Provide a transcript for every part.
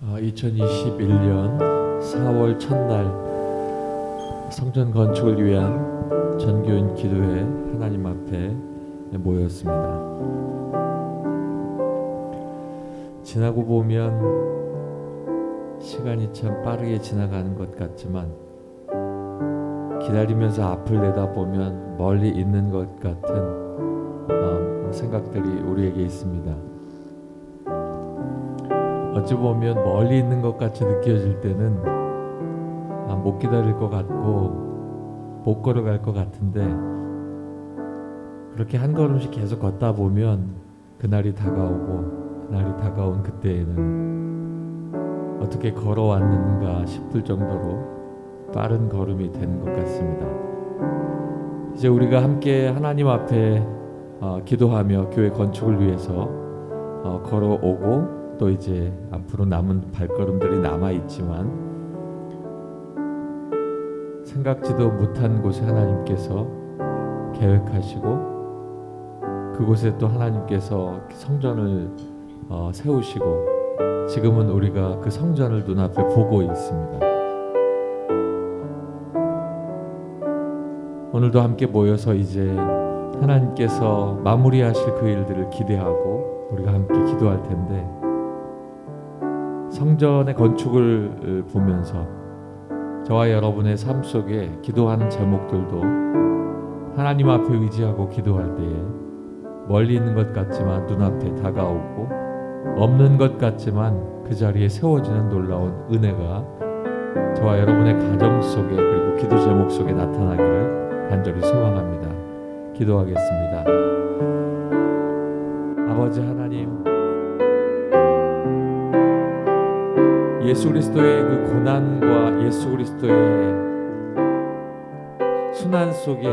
2021년 4월 첫날 성전 건축을 위한 전교인 기도회 하나님 앞에 모였습니다. 지나고 보면 시간이 참 빠르게 지나가는 것 같지만 기다리면서 앞을 내다보면 멀리 있는 것 같은 생각들이 우리에게 있습니다. 어찌 보면 멀리 있는 것 같이 느껴질 때는 못 기다릴 것 같고 못 걸어갈 것 같은데, 그렇게 한 걸음씩 계속 걷다 보면 그날이 다가오고, 그날이 다가온 그때에는 어떻게 걸어왔는가 싶을 정도로 빠른 걸음이 되는 것 같습니다. 이제 우리가 함께 하나님 앞에 기도하며 교회 건축을 위해서 걸어오고, 또 이제 앞으로 남은 발걸음들이 남아있지만 생각지도 못한 곳에 하나님께서 계획하시고, 그곳에 또 하나님께서 성전을 세우시고, 지금은 우리가 그 성전을 눈앞에 보고 있습니다. 오늘도 함께 모여서 이제 하나님께서 마무리하실 그 일들을 기대하고 우리가 함께 기도할 텐데, 성전의 건축을 보면서 저와 여러분의 삶 속에 기도하는 제목들도 하나님 앞에 의지하고 기도할 때에 멀리 있는 것 같지만 눈앞에 다가오고, 없는 것 같지만 그 자리에 세워지는 놀라운 은혜가 저와 여러분의 가정 속에, 그리고 기도 제목 속에 나타나기를 간절히 소망합니다. 기도하겠습니다. 아버지 하나님, 예수 그리스도의 그 고난과 예수 그리스도의 순환 속에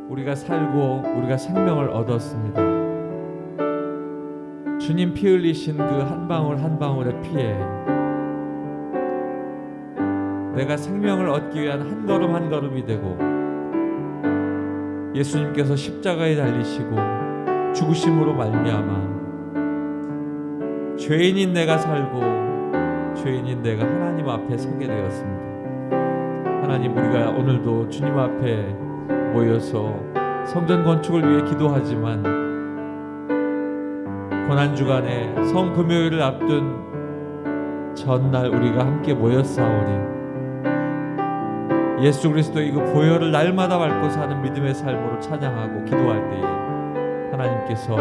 우리가 살고 우리가 생명을 얻었습니다. 주님 피 흘리신 그 한 방울 한 방울의 피에 내가 생명을 얻기 위한 한 걸음 한 걸음이 되고, 예수님께서 십자가에 달리시고 죽으심으로 말미암아 죄인인 내가 살고 죄인인 내가 하나님 앞에 서게 되었습니다. 하나님, 우리가 오늘도 주님 앞에 모여서 성전 건축을 위해 기도하지만 고난주간에 성금요일을 앞둔 전날 우리가 함께 모였사오니 예수 그리스도의 그 보혈을 날마다 밟고 사는 믿음의 삶으로 찬양하고 기도할 때에 하나님께서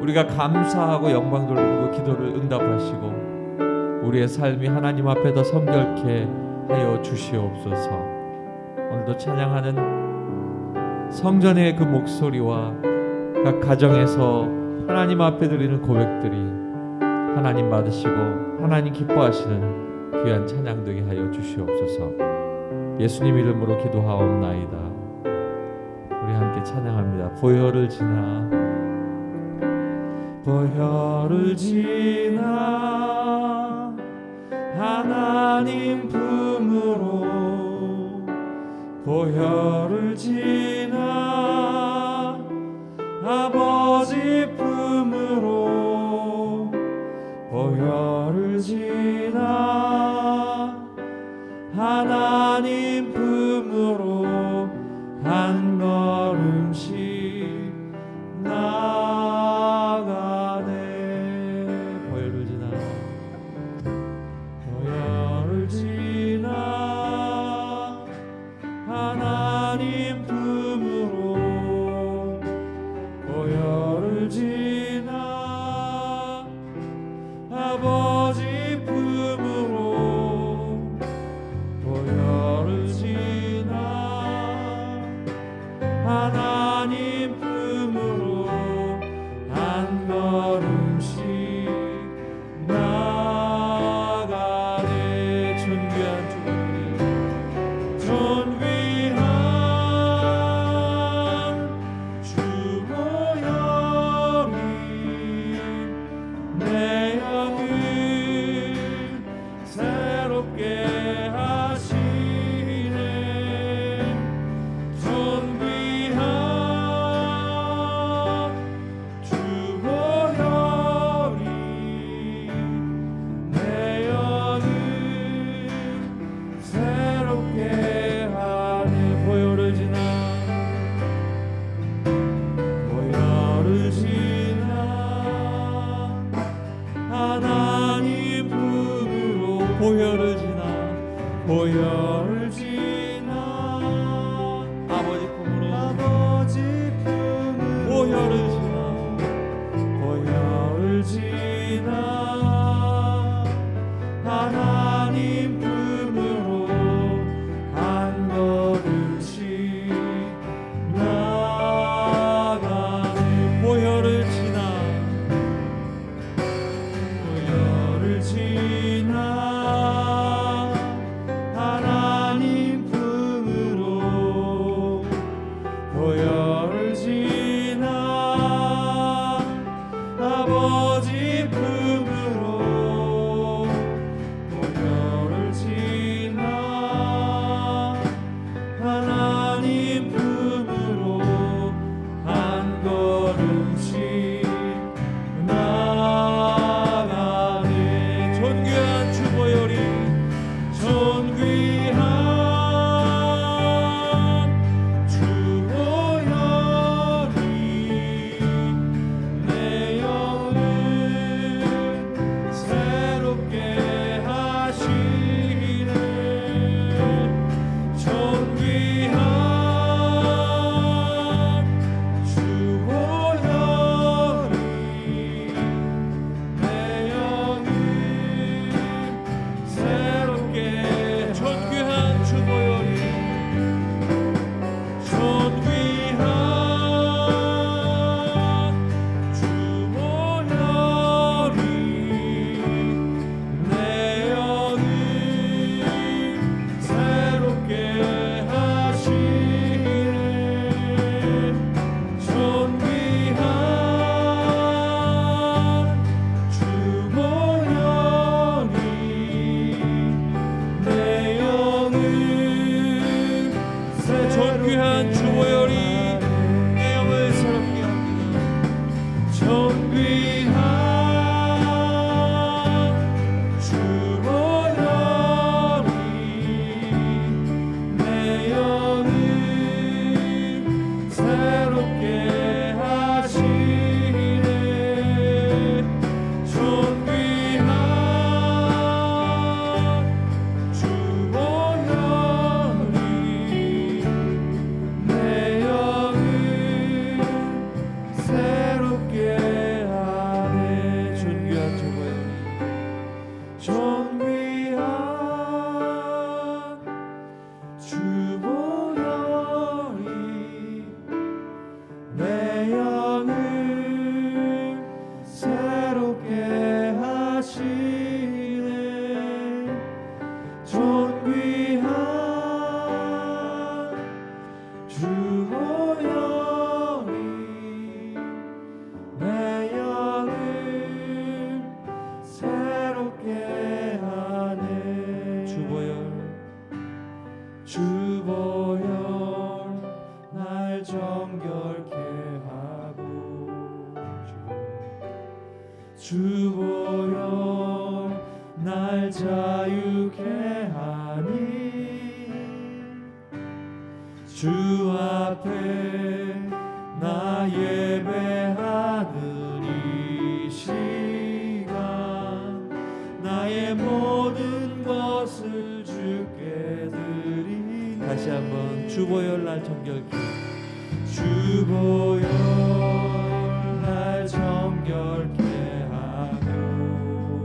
우리가 감사하고 영광 돌리고 그 기도를 응답하시고 우리의 삶이 하나님 앞에 더 성결케 하여 주시옵소서. 오늘도 찬양하는 성전의 그 목소리와 각 가정에서 하나님 앞에 드리는 고백들이 하나님 받으시고 하나님 기뻐하시는 귀한 찬양 되게 하여 주시옵소서. 예수님 이름으로 기도하옵나이다. 우리 함께 찬양합니다. 보혈을 지나 보혈을 지나 하나님 품으로, 보혈을 지나 아버지 품으로, 보혈을 지나 하나님 품으로 한 걸음씩 나가네. 보혈을 지나 보혈을 지나 하나님 품으로, 보혈을 지나 아버지 품으로, 보혈을 지나 하나님 품으로 한 걸음씩 나가네. 존귀한 주님, 존귀한 주 보혈이 내 영을 새롭게 하시네. 존귀한 영을 새롭게 하시네. 존귀한 주호영이 내 영을 새롭게 하네. 주보혈 날 정결케 하고, 주보혈 날 자유케 하니, 주 앞에 나 예배하는 이 시간 나의 모든 것을 주께 드리네. 다시 한번 주보혈 날 정결케, 주보혈 날 정결케 하고,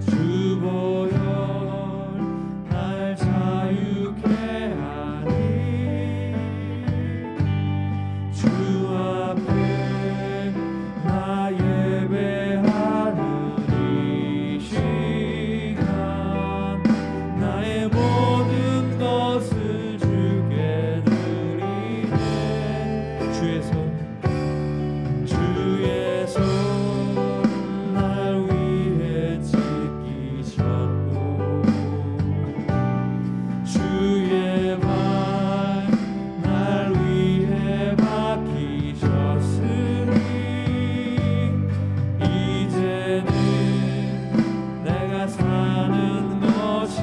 주보혈 날 자유케 하니, 주 앞에 나 예배하는 이 시간 나의 모든 것을 주께 드리네. 주의 손 날 위해 찢기셨고, 주의 발 날 위해 박히셨으니, 이제는 내가 사는 것이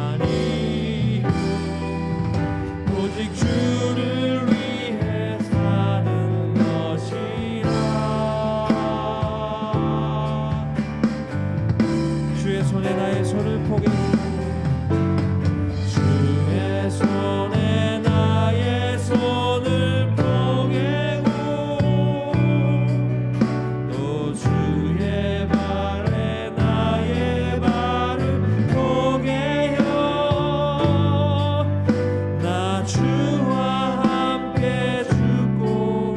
아니요 오직 주를 위해 사는 것이라. 주의 손에 나의 손을 포개고, 주의 손에 나의 손을 포개고, 또 주의 발에 나의 발을 포개요. 나 주와 함께 죽고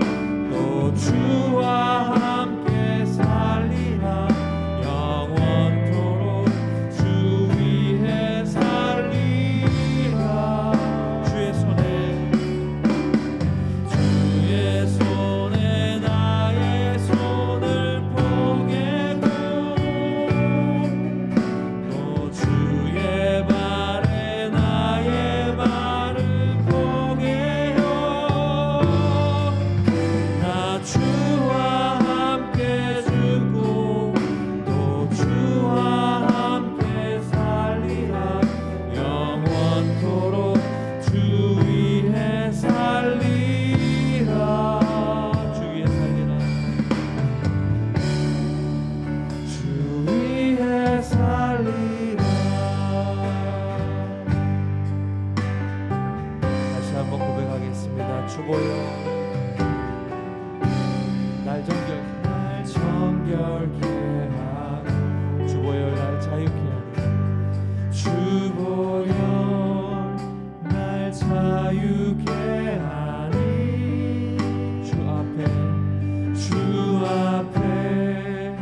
또 주와 함께 살리라. 영원토록 주 위해 살리라. 주의 손에 나의 손을 포개고, 또 주의 발에 나의 발을 포개요. 나 주와 함께 죽고 또 주와 함께 살리라. 영원토록 주 위해 살리라. 주 위해 살리라. 주 위해 살리라. 다시 한번 고백하겠습니다. 주보여 날 정결케 하고, 주보여 날 자유케 하니, 주보여 날 자유케 하니, 주 앞에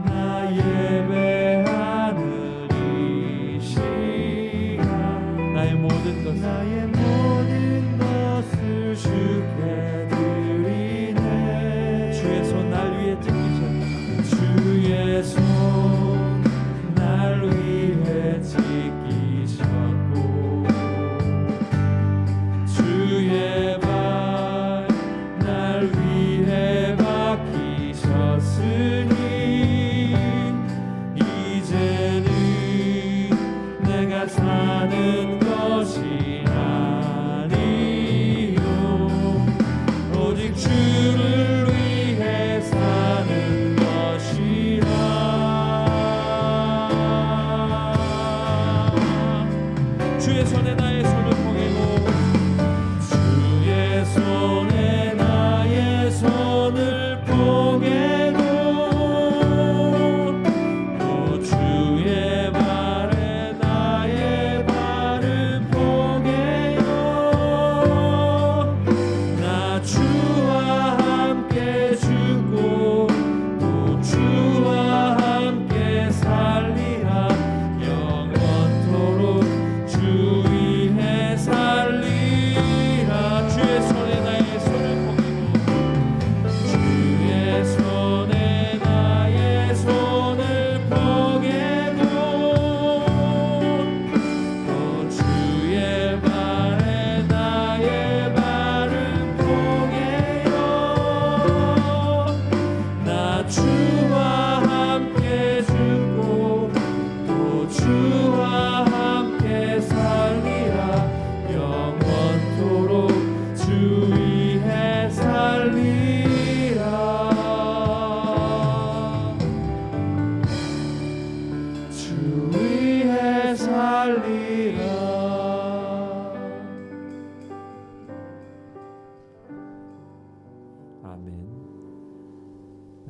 나 예배하는 이 시간 나의 모든 것을 주께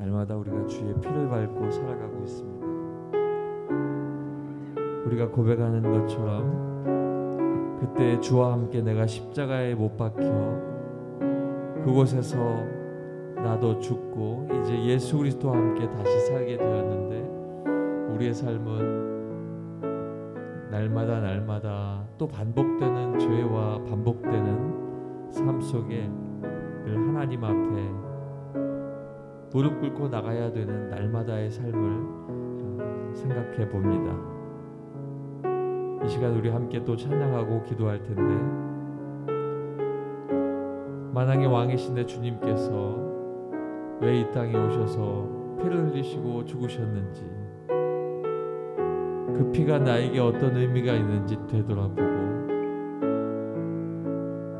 날마다 우리가 주의 피를 밟고 살아가고 있습니다. 우리가 고백하는 것처럼 그때 주와 함께 내가 십자가에 못 박혀 그곳에서 나도 죽고 이제 예수 그리스도와 함께 다시 살게 되었는데 우리의 삶은 날마다 또 반복되는 죄와 반복되는 삶 속에 늘 하나님 앞에 무릎 꿇고 나가야 되는 날마다의 삶을 생각해 봅니다. 이 시간 우리 함께 또 찬양하고 기도할 텐데 만왕의 왕이신 내 주님께서 왜 이 땅에 오셔서 피를 흘리시고 죽으셨는지 그 피가 나에게 어떤 의미가 있는지 되돌아보고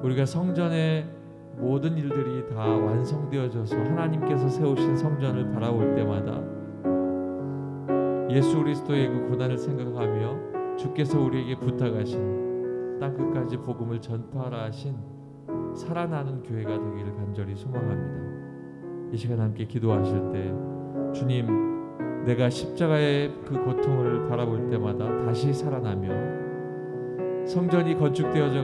우리가 성전의 모든 일들이 다 완성되어져서 하나님께서 세우신 성전을 바라볼 때마다 예수 그리스도의 그 고난을 생각하며 주께서 우리에게 부탁하신 땅끝까지 복음을 전파하라 하신 살아나는 교회가 되기를 간절히 소망합니다. 이 시간 함께 기도하실 때 주님, 내가 십자가의 그 고통을 바라볼 때마다 다시 살아나며 성전이 건축되어져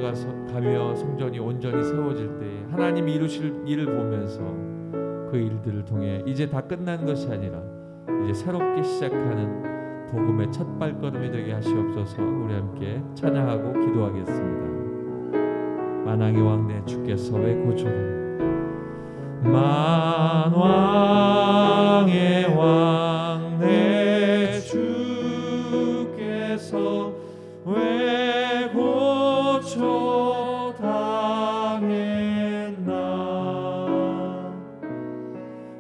가며 성전이 온전히 세워질 때 하나님이 이루실 일을 보면서 그 일들을 통해 이제 다 끝난 것이 아니라 이제 새롭게 시작하는 복음의 첫 발걸음이 되게 하시옵소서. 우리 함께 찬양하고 기도하겠습니다. 만왕의 왕 내 주께서 왜 고쳐라 만왕의 왕 내 주께서 왜 고쳐 당했나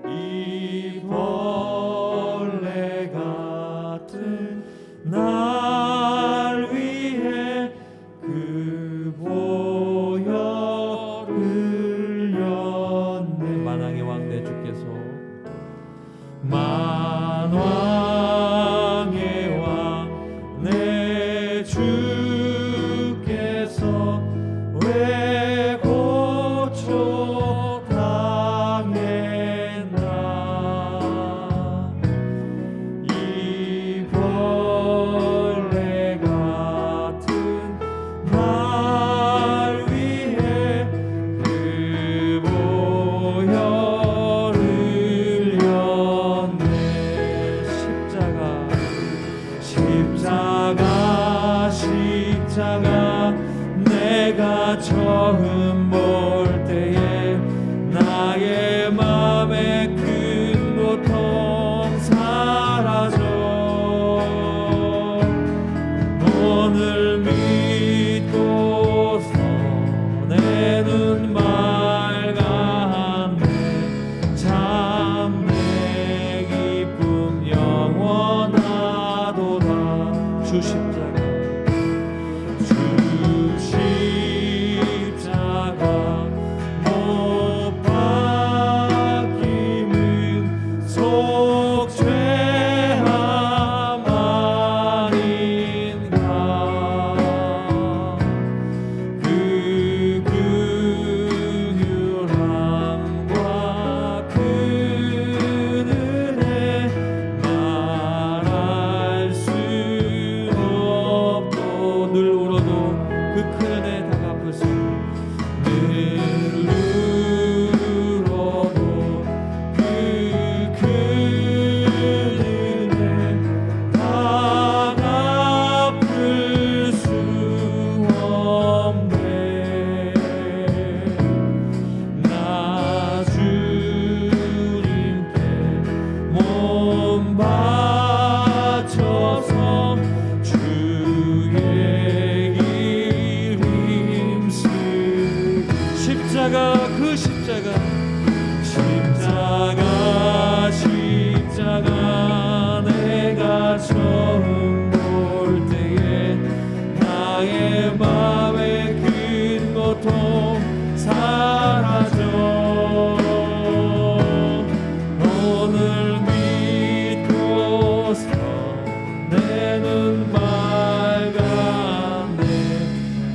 이 벌레 같은 날 위해 그 보혈 흘렸네. 만왕의 왕 내 주께서 만왕의 왕 내 주께서 왜 고쳐 당했나 이 벌레 같은 날 위해 그 보혈 흘렸네. 십자가 내가 처음 볼 때에 나의 맘에 큰 고통 사라져 오늘 믿고서 내 눈 맑았네. 참 내 기쁨 영원하도다. 주 십자가 못 박힘은 속죄함 아닌가 그 긍휼함과 그 은혜 말할 수 없고 늘 울어도 그 큰 은혜 다 갚을 수 늘 울어도 그 큰 은혜 다 갚을 수 없네. 나 주님께 몸 바쳐서 주의 길 힘쓰 십자가 그 십자가 내가 처음 볼 때에 나의 맘에 큰 고통 사라져 오늘 믿고서 내 눈 맑았네.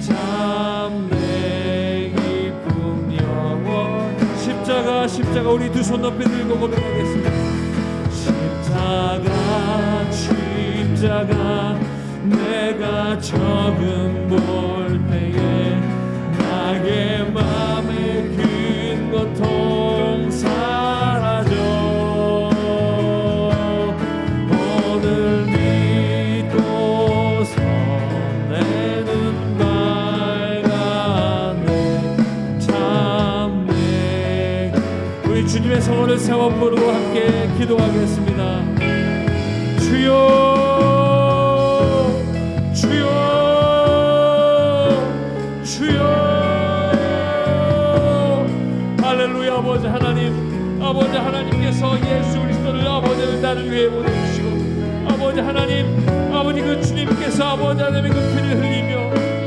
참 내 기쁨 영원 십자가 우리 두 손 높이 들고 고백하겠습니다. 십자가 내가 처음 볼 때에 나의 맘에 긴 고통 사라져 오늘 믿고 선내는 밝았네 참내 우리 주님의 성호를 세워 부르고 함께 기도하겠습니다. 주여 주여 주여 할렐루야. 아버지 하나님 아버지 하나님께서 예수 그리스도를 아버지를 나를 위해 보내주시고 아버지 하나님 아버지 그 주님께서 아버지 하나님의 그 피를 흘리며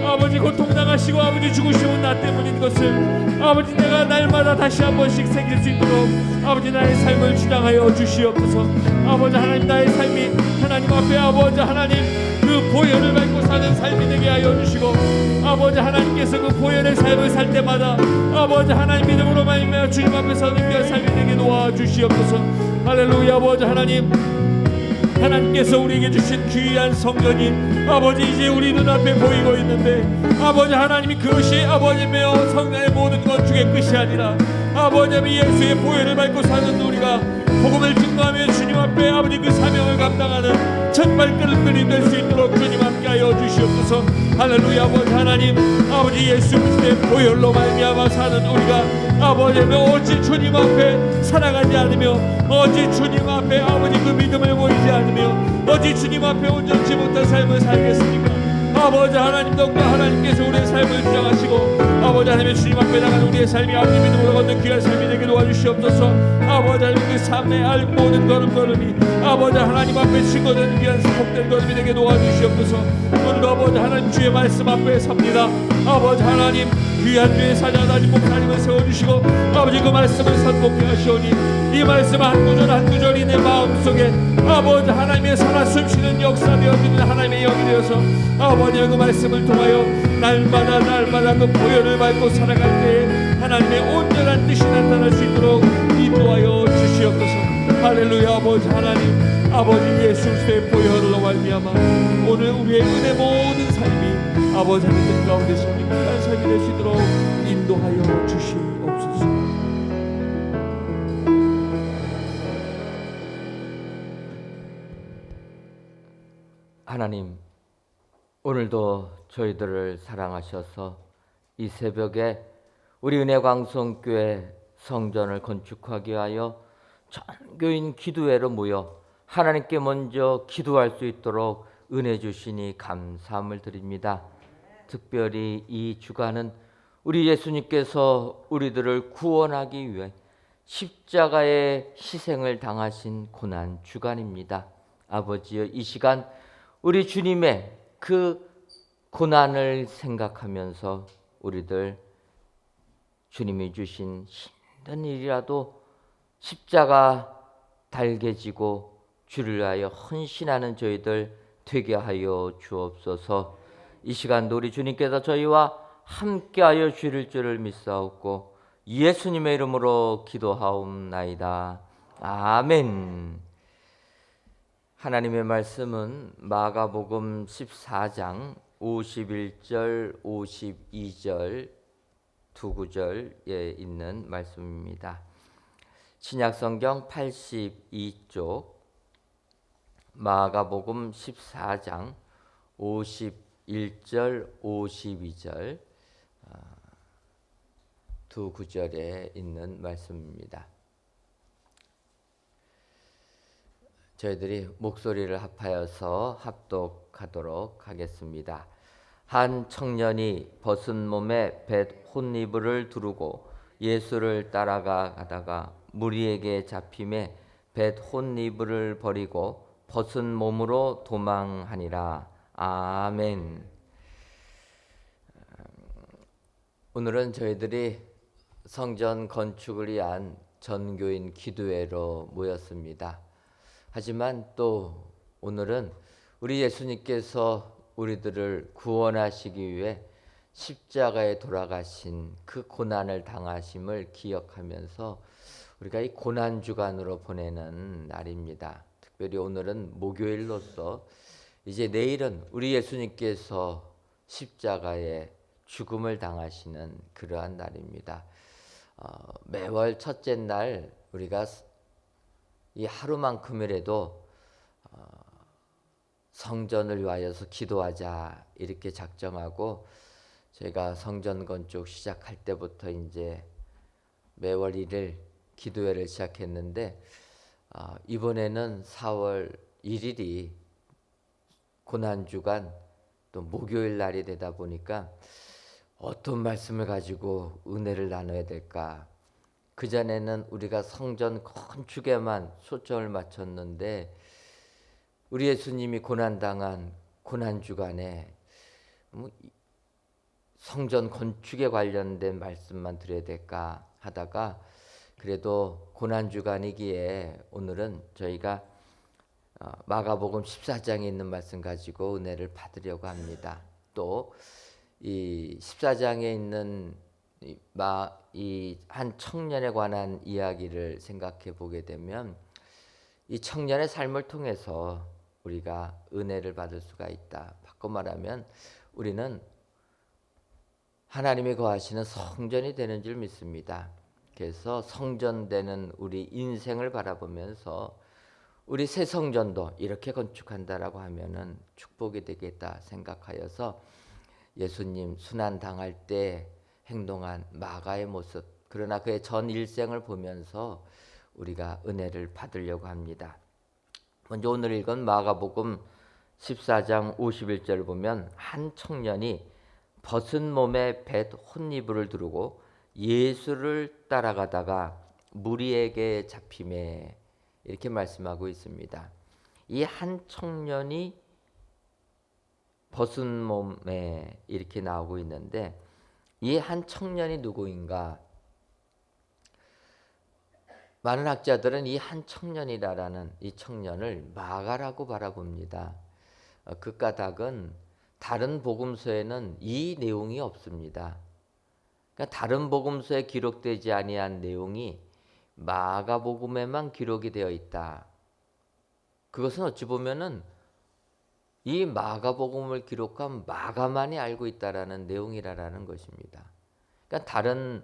아버지 고통당하시고 아버지 죽으시면 나 때문인 것을 아버지 내가 날마다 다시 한 번씩 새길 수 있도록 아버지 나의 삶을 주장하여 주시옵소서. 아버지 하나님 나의 삶이 하나님 앞에 아버지 하나님 그 보혈을 밟고 사는 삶이 되게 하여 주시고 아버지 하나님께서 그 보혈의 삶을 살 때마다 아버지 하나님 믿음으로 말미암아 주님 앞에서 능력의 삶이 되게 도와주시옵소서. 할렐루야. 아버지 하나님 하나님께서 우리에게 주신 귀한 성전이 아버지 이제 우리 눈앞에 보이고 있는데 아버지 하나님이 그것이 아버지며 성령의 모든 건축의 끝이 아니라 아버지 예수의 보혈을 밟고 사는 우리가 복음을 증거하며 주님 앞에 아버지 그 사명을 감당하는 첫 발걸음들이 될 수 있도록 주님 함께하여 주시옵소서. 할렐루야. 아버지 하나님 아버지 예수 그리스도의 보혈로 말미암아 사는 우리가 아버지며 어찌 주님 앞에 살아가지 않으며 어찌 주님 앞에 아버지 그 믿음을 보이지 않으며 어찌 주님 앞에 온전치 못한 삶을 살겠습니까? 아버지 하나님 덕과 하나님께서 우리의 삶을 주장하시고 아버지 하나님의 주님 앞에 나가는 우리의 삶이 아버지 믿음으로 걷는 귀한 삶이 되게 도와주시옵소서. 아버지 하나님 그 삶의 알 모든 걸음걸음이 아버지 하나님 앞에 증거되는 귀한 복된 걸음이 되게 도와주시옵소서. 오늘 아버지 하나님 주의 말씀 앞에 섭니다. 아버지 하나님 귀한 주의 사자 하나님 목사님을 세워주시고 아버지 그 말씀을 선복해 하시오니 이 말씀 한 구절 한 구절이 내 마음속에 아버지 하나님의 살아 숨쉬는 역사 되어지는 하나님의 영이 되어서 아버지 그 말씀을 통하여 날마다 그 보혈을 밟고 살아갈 때에 하나님의 온전한 뜻이 나타날 수 있도록 인도하여 주시옵소서. 할렐루야. 아버지 하나님 아버지 예수 그리스도의 보혈로 말미암아 오늘 우리의 은혜 모든 삶이 아버지 하나님 가운데서 귀한 삶이 될 수 있도록 인도하여 주시옵소서. 하나님 오늘도 저희들을 사랑하셔서 이 새벽에 우리 은혜광성교회 성전을 건축하기 위하여 전 교인 기도회로 모여 하나님께 먼저 기도할 수 있도록 은혜 주시니 감사함을 드립니다. 특별히 이 주간은 우리 예수님께서 우리들을 구원하기 위해 십자가의 희생을 당하신 고난 주간입니다. 아버지여 이 시간 우리 주님의 그 고난을 생각하면서 우리들 주님이 주신 힘든 일이라도 십자가 달게 지고 주를 위하여 헌신하는 저희들 되게 하여 주옵소서. 이 시간도 우리 주님께서 저희와 함께하여 주실 줄을 믿사옵고 예수님의 이름으로 기도하옵나이다. 아멘. 하나님의 말씀은 마가복음 14장 51절 52절 두 구절에 있는 말씀입니다. 신약성경 82쪽 마가복음 14장 51절 52절 두 구절에 있는 말씀입니다. 저희들이 목소리를 합하여서 합독하도록 하겠습니다. 한 청년이 벗은 몸에 벳 혼이불을 두르고 예수를 따라가다가 무리에게 잡힘에 벳 혼이불을 버리고 벗은 몸으로 도망하니라. 아멘. 오늘은 저희들이 성전 건축을 위한 전교인 기도회로 모였습니다. 하지만 또 오늘은 우리 예수님께서 우리들을 구원하시기 위해 십자가에 돌아가신 그 고난을 당하심을 기억하면서 우리가 이 고난 주간으로 보내는 날입니다. 특별히 오늘은 목요일로서 이제 내일은 우리 예수님께서 십자가에 죽음을 당하시는 그러한 날입니다. 매월 첫째 날 우리가 이 하루만큼이라도 성전을 위하여서 기도하자 이렇게 작정하고 저희가 성전 건축 시작할 때부터 이제 매월 1일 기도회를 시작했는데 이번에는 4월 1일이 고난주간 또 목요일 날이 되다 보니까 어떤 말씀을 가지고 은혜를 나눠야 될까? 그전에는 우리가 성전 건축에만 초점을 맞췄는데 우리 예수님이 고난당한 고난주간에 성전 건축에 관련된 말씀만 드려야 될까 하다가 그래도 고난주간이기에 오늘은 저희가 마가복음 14장에 있는 말씀 가지고 은혜를 받으려고 합니다. 또 이 14장에 있는 이 한 청년에 관한 이야기를 생각해 보게 되면 이 청년의 삶을 통해서 우리가 은혜를 받을 수가 있다. 바꿔 말하면 우리는 하나님이 거하시는 성전이 되는 줄 믿습니다. 그래서 성전되는 우리 인생을 바라보면서 우리 새 성전도 이렇게 건축한다라고 하면은 축복이 되겠다 생각하여서 예수님 순환 당할 때 행동한 마가의 모습, 그러나 그의 전 일생을 보면서 우리가 은혜를 받으려고 합니다. 먼저 오늘 읽은 마가복음 14장 51절을 보면 한 청년이 벗은 몸에 벳 혼이불을 두르고 예수를 따라가다가 무리에게 잡힘에 이렇게 말씀하고 있습니다. 이 한 청년이 벗은 몸에 이렇게 나오고 있는데 이 한 청년이 누구인가? 많은 학자들은 이 한 청년이라는 이 청년을 마가라고 바라봅니다. 그 까닭은 다른 복음서에는 이 내용이 없습니다. 그러니까 다른 복음서에 기록되지 아니한 내용이 마가복음에만 기록이 되어 있다. 그것은 어찌 보면은 이 마가복음을 기록한 마가만이 알고 있다라는 내용이라는 것입니다. 그러니까 다른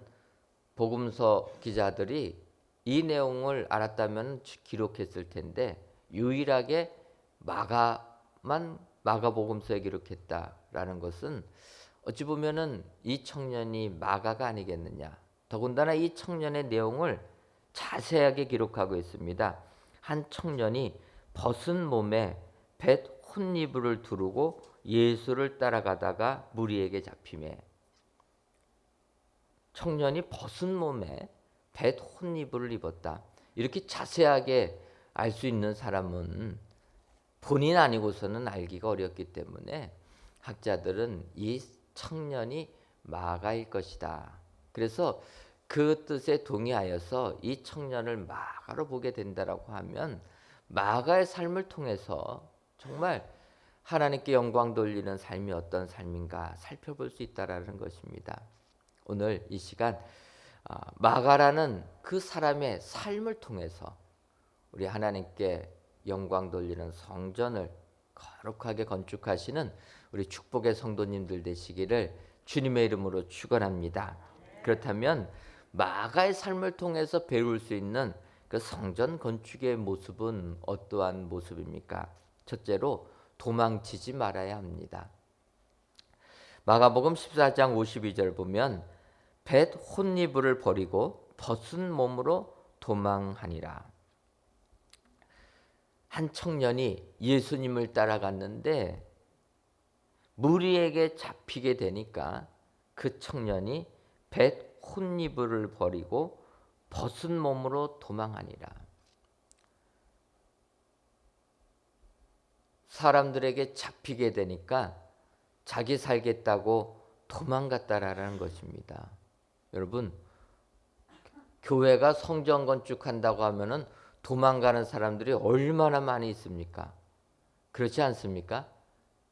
복음서 기자들이 이 내용을 알았다면 기록했을 텐데 유일하게 마가만 마가복음서에 기록했다라는 것은 어찌 보면은 이 청년이 마가가 아니겠느냐. 더군다나 이 청년의 내용을 자세하게 기록하고 있습니다. 한 청년이 벗은 몸에 벳 혼이불을 두르고 예수를 따라가다가 무리에게 잡힘에 청년이 벗은 몸에 벳 혼이불을 입었다. 이렇게 자세하게 알 수 있는 사람은 본인 아니고서는 알기가 어렵기 때문에 학자들은 이 청년이 마가일 것이다. 그래서 그 뜻에 동의하여서 이 청년을 마가로 보게 된다라고 하면 마가의 삶을 통해서 정말 하나님께 영광 돌리는 삶이 어떤 삶인가 살펴볼 수 있다라는 것입니다. 오늘 이 시간 마가라는 그 사람의 삶을 통해서 우리 하나님께 영광 돌리는 성전을 거룩하게 건축하시는 우리 축복의 성도님들 되시기를 주님의 이름으로 축원합니다. 그렇다면 마가의 삶을 통해서 배울 수 있는 그 성전 건축의 모습은 어떠한 모습입니까? 첫째로 도망치지 말아야 합니다. 마가복음 14장 52절 보면 벳 혼이불을 버리고 벗은 몸으로 도망하니라. 한 청년이 예수님을 따라갔는데 무리에게 잡히게 되니까 그 청년이 벳 혼이불을 버리고 벗은 몸으로 도망하니라. 사람들에게 잡히게 되니까 자기 살겠다고 도망갔다라는 것입니다. 여러분, 교회가 성전 건축한다고 하면은 도망가는 사람들이 얼마나 많이 있습니까? 그렇지 않습니까?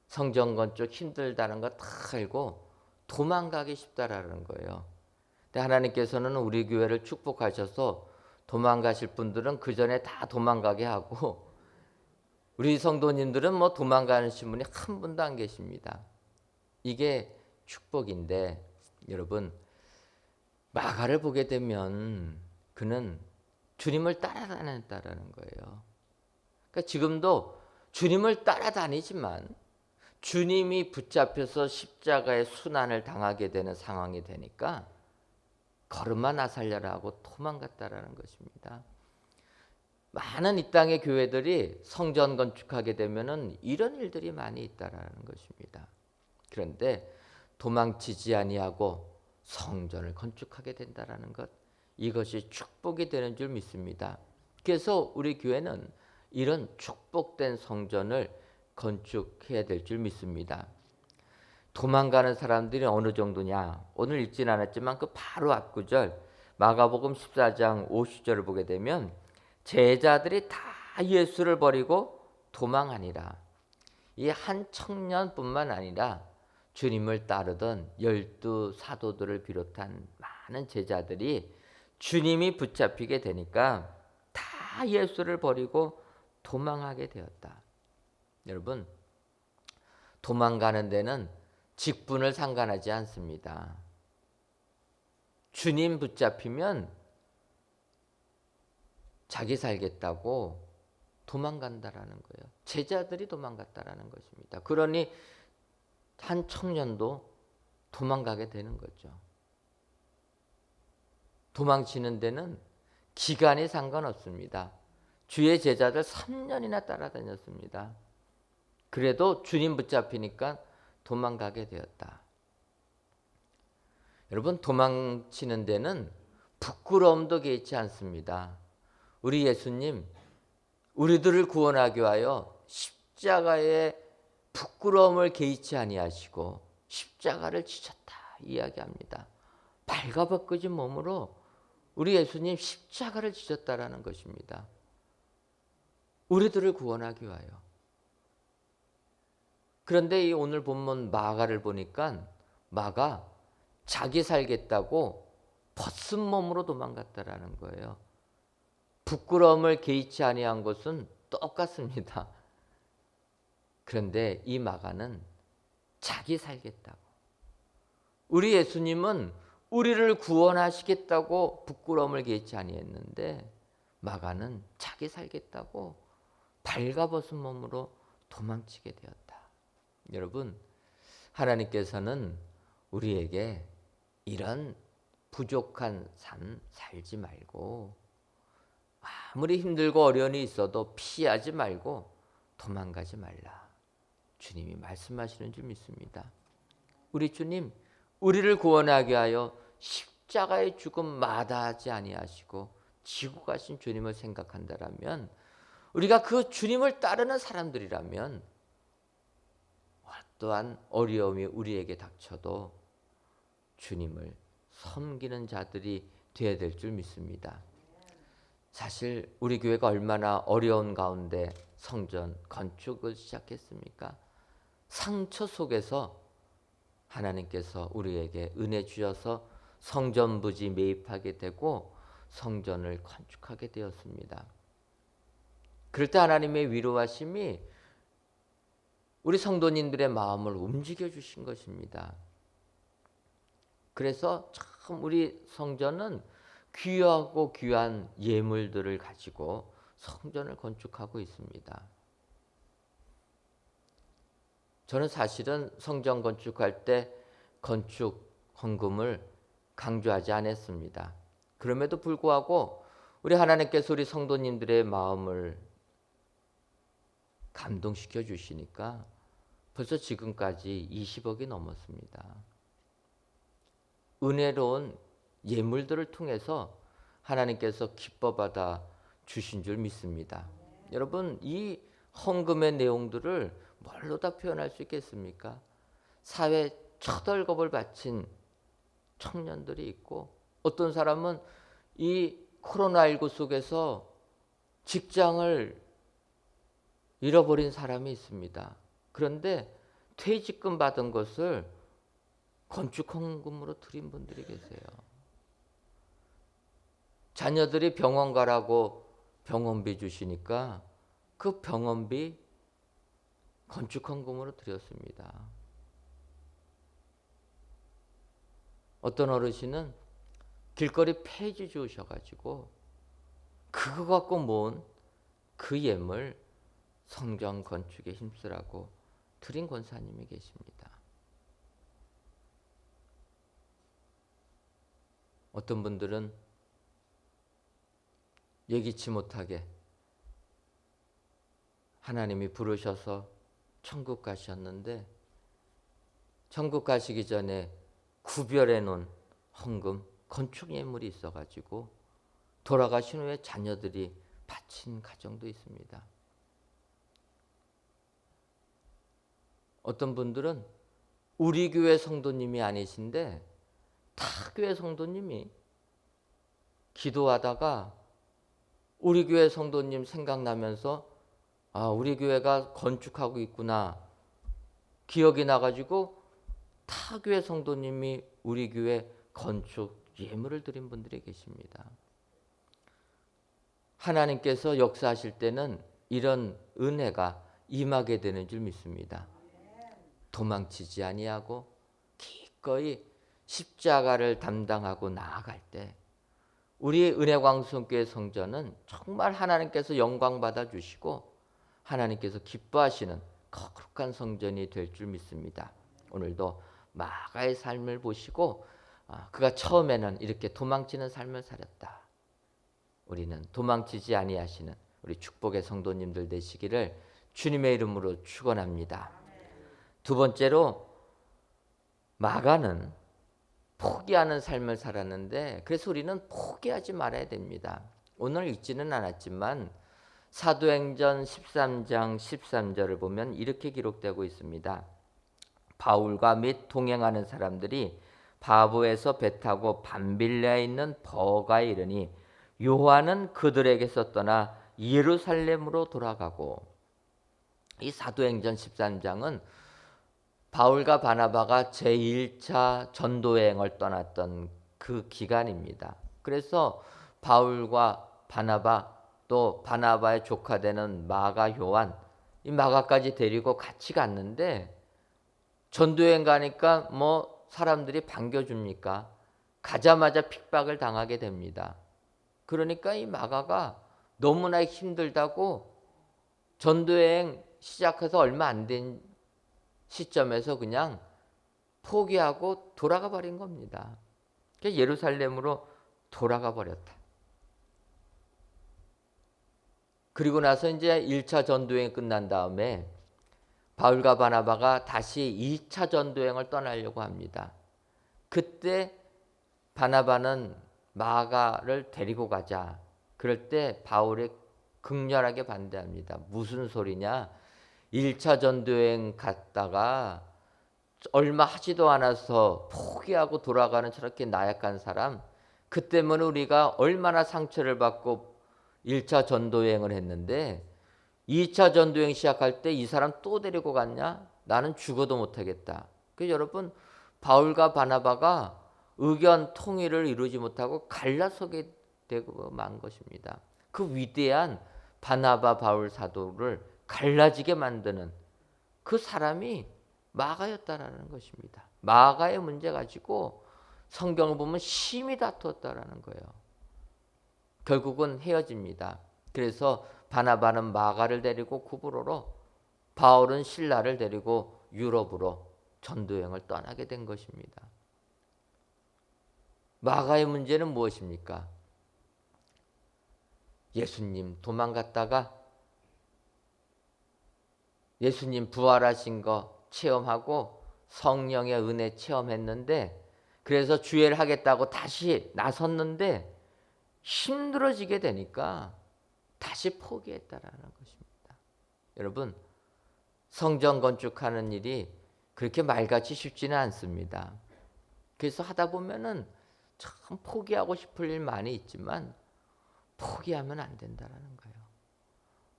성전 건축 힘들다는 거 다 알고 도망가기 쉽다라는 거예요. 근데 하나님께서는 우리 교회를 축복하셔서 도망가실 분들은 그 전에 다 도망가게 하고 우리 성도님들은 뭐 도망가시는 분이 한 분도 안 계십니다. 이게 축복인데 여러분 마가를 보게 되면 그는 주님을 따라다녔다라는 거예요. 그러니까 지금도 주님을 따라다니지만 주님이 붙잡혀서 십자가의 순환을 당하게 되는 상황이 되니까 걸음마 나 살려라 하고 도망갔다라는 것입니다. 많은 이 땅의 교회들이 성전 건축하게 되면은 이런 일들이 많이 있다라는 것입니다. 그런데 도망치지 아니하고 성전을 건축하게 된다라는 것, 이것이 축복이 되는 줄 믿습니다. 그래서 우리 교회는 이런 축복된 성전을 건축해야 될 줄 믿습니다. 도망가는 사람들이 어느 정도냐? 오늘 읽진 않았지만 그 바로 앞구절 마가복음 14장 50절을 보게 되면 제자들이 다 예수를 버리고 도망하니라. 이 한 청년뿐만 아니라 주님을 따르던 12 사도들을 비롯한 많은 제자들이 주님이 붙잡히게 되니까 다 예수를 버리고 도망하게 되었다. 여러분, 도망가는 데는 직분을 상관하지 않습니다. 주님 붙잡히면 자기 살겠다고 도망간다라는 거예요. 제자들이 도망갔다라는 것입니다. 그러니 한 청년도 도망가게 되는 거죠. 도망치는 데는 기간이 상관없습니다. 주의 제자들 3년이나 따라다녔습니다. 그래도 주님 붙잡히니까 도망가게 되었다. 여러분, 도망치는 데는 부끄러움도 개의치 않습니다. 우리 예수님 우리들을 구원하기 위하여 십자가에 부끄러움을 개의치 아니하시고 십자가를 지셨다 이야기합니다. 발가벗겨진 몸으로 우리 예수님 십자가를 지셨다라는 것입니다. 우리들을 구원하기 위하여. 그런데 이 오늘 본문 마가를 보니까 마가 자기 살겠다고 벗은 몸으로 도망갔다라는 거예요. 부끄러움을 개의치 아니한 것은 똑같습니다. 그런데 이 마가는 자기 살겠다고. 우리 예수님은 우리를 구원하시겠다고 부끄러움을 개의치 아니했는데 마가는 자기 살겠다고 발가벗은 몸으로 도망치게 되었다. 여러분, 하나님께서는 우리에게 이런 부족한 삶 살지 말고 아무리 힘들고 어려움이 있어도 피하지 말고 도망가지 말라. 주님이 말씀하시는 줄 믿습니다. 우리 주님 우리를 구원하게 하여 십자가의 죽음 마다하지 아니하시고 지고 가신 주님을 생각한다라면 우리가 그 주님을 따르는 사람들이라면 어떠한 어려움이 우리에게 닥쳐도 주님을 섬기는 자들이 되어야 될 줄 믿습니다. 사실 우리 교회가 얼마나 어려운 가운데 성전 건축을 시작했습니까? 상처 속에서 하나님께서 우리에게 은혜 주셔서 성전 부지 매입하게 되고 성전을 건축하게 되었습니다. 그럴 때 하나님의 위로하심이 우리 성도님들의 마음을 움직여 주신 것입니다. 그래서 참 우리 성전은 귀하고 귀한 예물들을 가지고 성전을 건축하고 있습니다. 저는 사실은 성전 건축할 때 건축 헌금을 강조하지 않았습니다. 그럼에도 불구하고 우리 하나님께서 우리 성도님들의 마음을 감동시켜 주시니까 벌써 지금까지 20억이 넘었습니다. 은혜로운 예물들을 통해서 하나님께서 기뻐받아 주신 줄 믿습니다. 여러분, 이 헌금의 내용들을 뭘로 다 표현할 수 있겠습니까? 사회 첫 월급을 바친 청년들이 있고 어떤 사람은 이 코로나19 속에서 직장을 잃어버린 사람이 있습니다. 그런데 퇴직금 받은 것을 건축 헌금으로 드린 분들이 계세요. 자녀들이 병원 가라고 병원비 주시니까 그 병원비 건축 헌금으로 드렸습니다. 어떤 어르신은 길거리 폐지 주우셔가지고 그거 갖고 모은 그 예물 성전 건축에 힘쓰라고 드린 권사님이 계십니다. 어떤 분들은 예기치 못하게 하나님이 부르셔서 천국 가셨는데 천국 가시기 전에 구별해 놓은 헌금 건축 예물이 있어가지고 돌아가신 후에 자녀들이 바친 가정도 있습니다. 어떤 분들은 우리 교회 성도님이 아니신데 타 교회 성도님이 기도하다가 우리 교회 성도님 생각나면서 아, 우리 교회가 건축하고 있구나 기억이 나가지고 타 교회 성도님이 우리 교회 건축 예물을 드린 분들이 계십니다. 하나님께서 역사하실 때는 이런 은혜가 임하게 되는 줄 믿습니다. 도망치지 아니하고 기꺼이 십자가를 담당하고 나아갈 때 우리 은혜광성교회 성전은 정말 하나님께서 영광 받아 주시고 하나님께서 기뻐하시는 거룩한 성전이 될 줄 믿습니다. 오늘도 마가의 삶을 보시고 그가 처음에는 이렇게 도망치는 삶을 살았다. 우리는 도망치지 아니하시는 우리 축복의 성도님들 되시기를 주님의 이름으로 축원합니다. 두 번째로 마가는 포기하는 삶을 살았는데 그래서 우리는 포기하지 말아야 됩니다. 오늘 읽지는 않았지만 사도행전 13장 13절을 보면 이렇게 기록되고 있습니다. 바울과 및 동행하는 사람들이 바보에서 배 타고 밤빌레에 있는 버가에 이르니 요한은 그들에게서 떠나 예루살렘으로 돌아가고 이 사도행전 13장은 바울과 바나바가 제1차 전도여행을 떠났던 그 기간입니다. 그래서 바울과 바나바 또 바나바의 조카 되는 마가 요한 이 마가까지 데리고 같이 갔는데 전도여행 가니까 뭐 사람들이 반겨줍니까? 가자마자 핍박을 당하게 됩니다. 그러니까 이 마가가 너무나 힘들다고 전도여행 시작해서 얼마 안 된 시점에서 그냥 포기하고 돌아가 버린 겁니다. 그래서 예루살렘으로 돌아가 버렸다. 그리고 나서 이제 1차 전도여행이 끝난 다음에 바울과 바나바가 다시 2차 전도여행을 떠나려고 합니다. 그때 바나바는 마가를 데리고 가자. 그럴 때 바울이 극렬하게 반대합니다. 무슨 소리냐? 1차 전도여행 갔다가 얼마 하지도 않아서 포기하고 돌아가는 저렇게 나약한 사람, 그 때문에 우리가 얼마나 상처를 받고 1차 전도여행을 했는데 2차 전도여행 시작할 때 이 사람 또 데리고 갔냐? 나는 죽어도 못하겠다. 그래서 여러분 바울과 바나바가 의견 통일을 이루지 못하고 갈라서게 되고 만 것입니다. 그 위대한 바나바 바울 사도를 갈라지게 만드는 그 사람이 마가였다라는 것입니다. 마가의 문제 가지고 성경을 보면 심히 다투었다라는 거예요. 결국은 헤어집니다. 그래서 바나바는 마가를 데리고 구브로로, 바울은 실라를 데리고 유럽으로 전도여행을 떠나게 된 것입니다. 마가의 문제는 무엇입니까? 예수님 도망갔다가 예수님 부활하신 거 체험하고 성령의 은혜 체험했는데 그래서 주회를 하겠다고 다시 나섰는데 힘들어지게 되니까 다시 포기했다라는 것입니다. 여러분, 성전 건축하는 일이 그렇게 말같이 쉽지는 않습니다. 그래서 하다 보면은 참 포기하고 싶을 일 많이 있지만 포기하면 안 된다라는 거예요.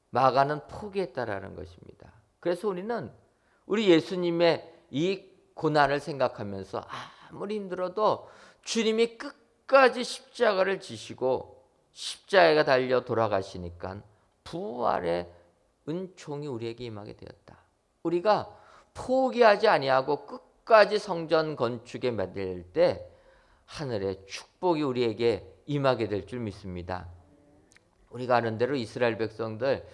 마가는 포기했다라는 것입니다. 그래서 우리는 우리 예수님의 이 고난을 생각하면서 아무리 힘들어도 주님이 끝까지 십자가를 지시고 십자가가 달려 돌아가시니까 부활의 은총이 우리에게 임하게 되었다. 우리가 포기하지 아니하고 끝까지 성전 건축에 매달릴 때 하늘의 축복이 우리에게 임하게 될 줄 믿습니다. 우리가 아는 대로 이스라엘 백성들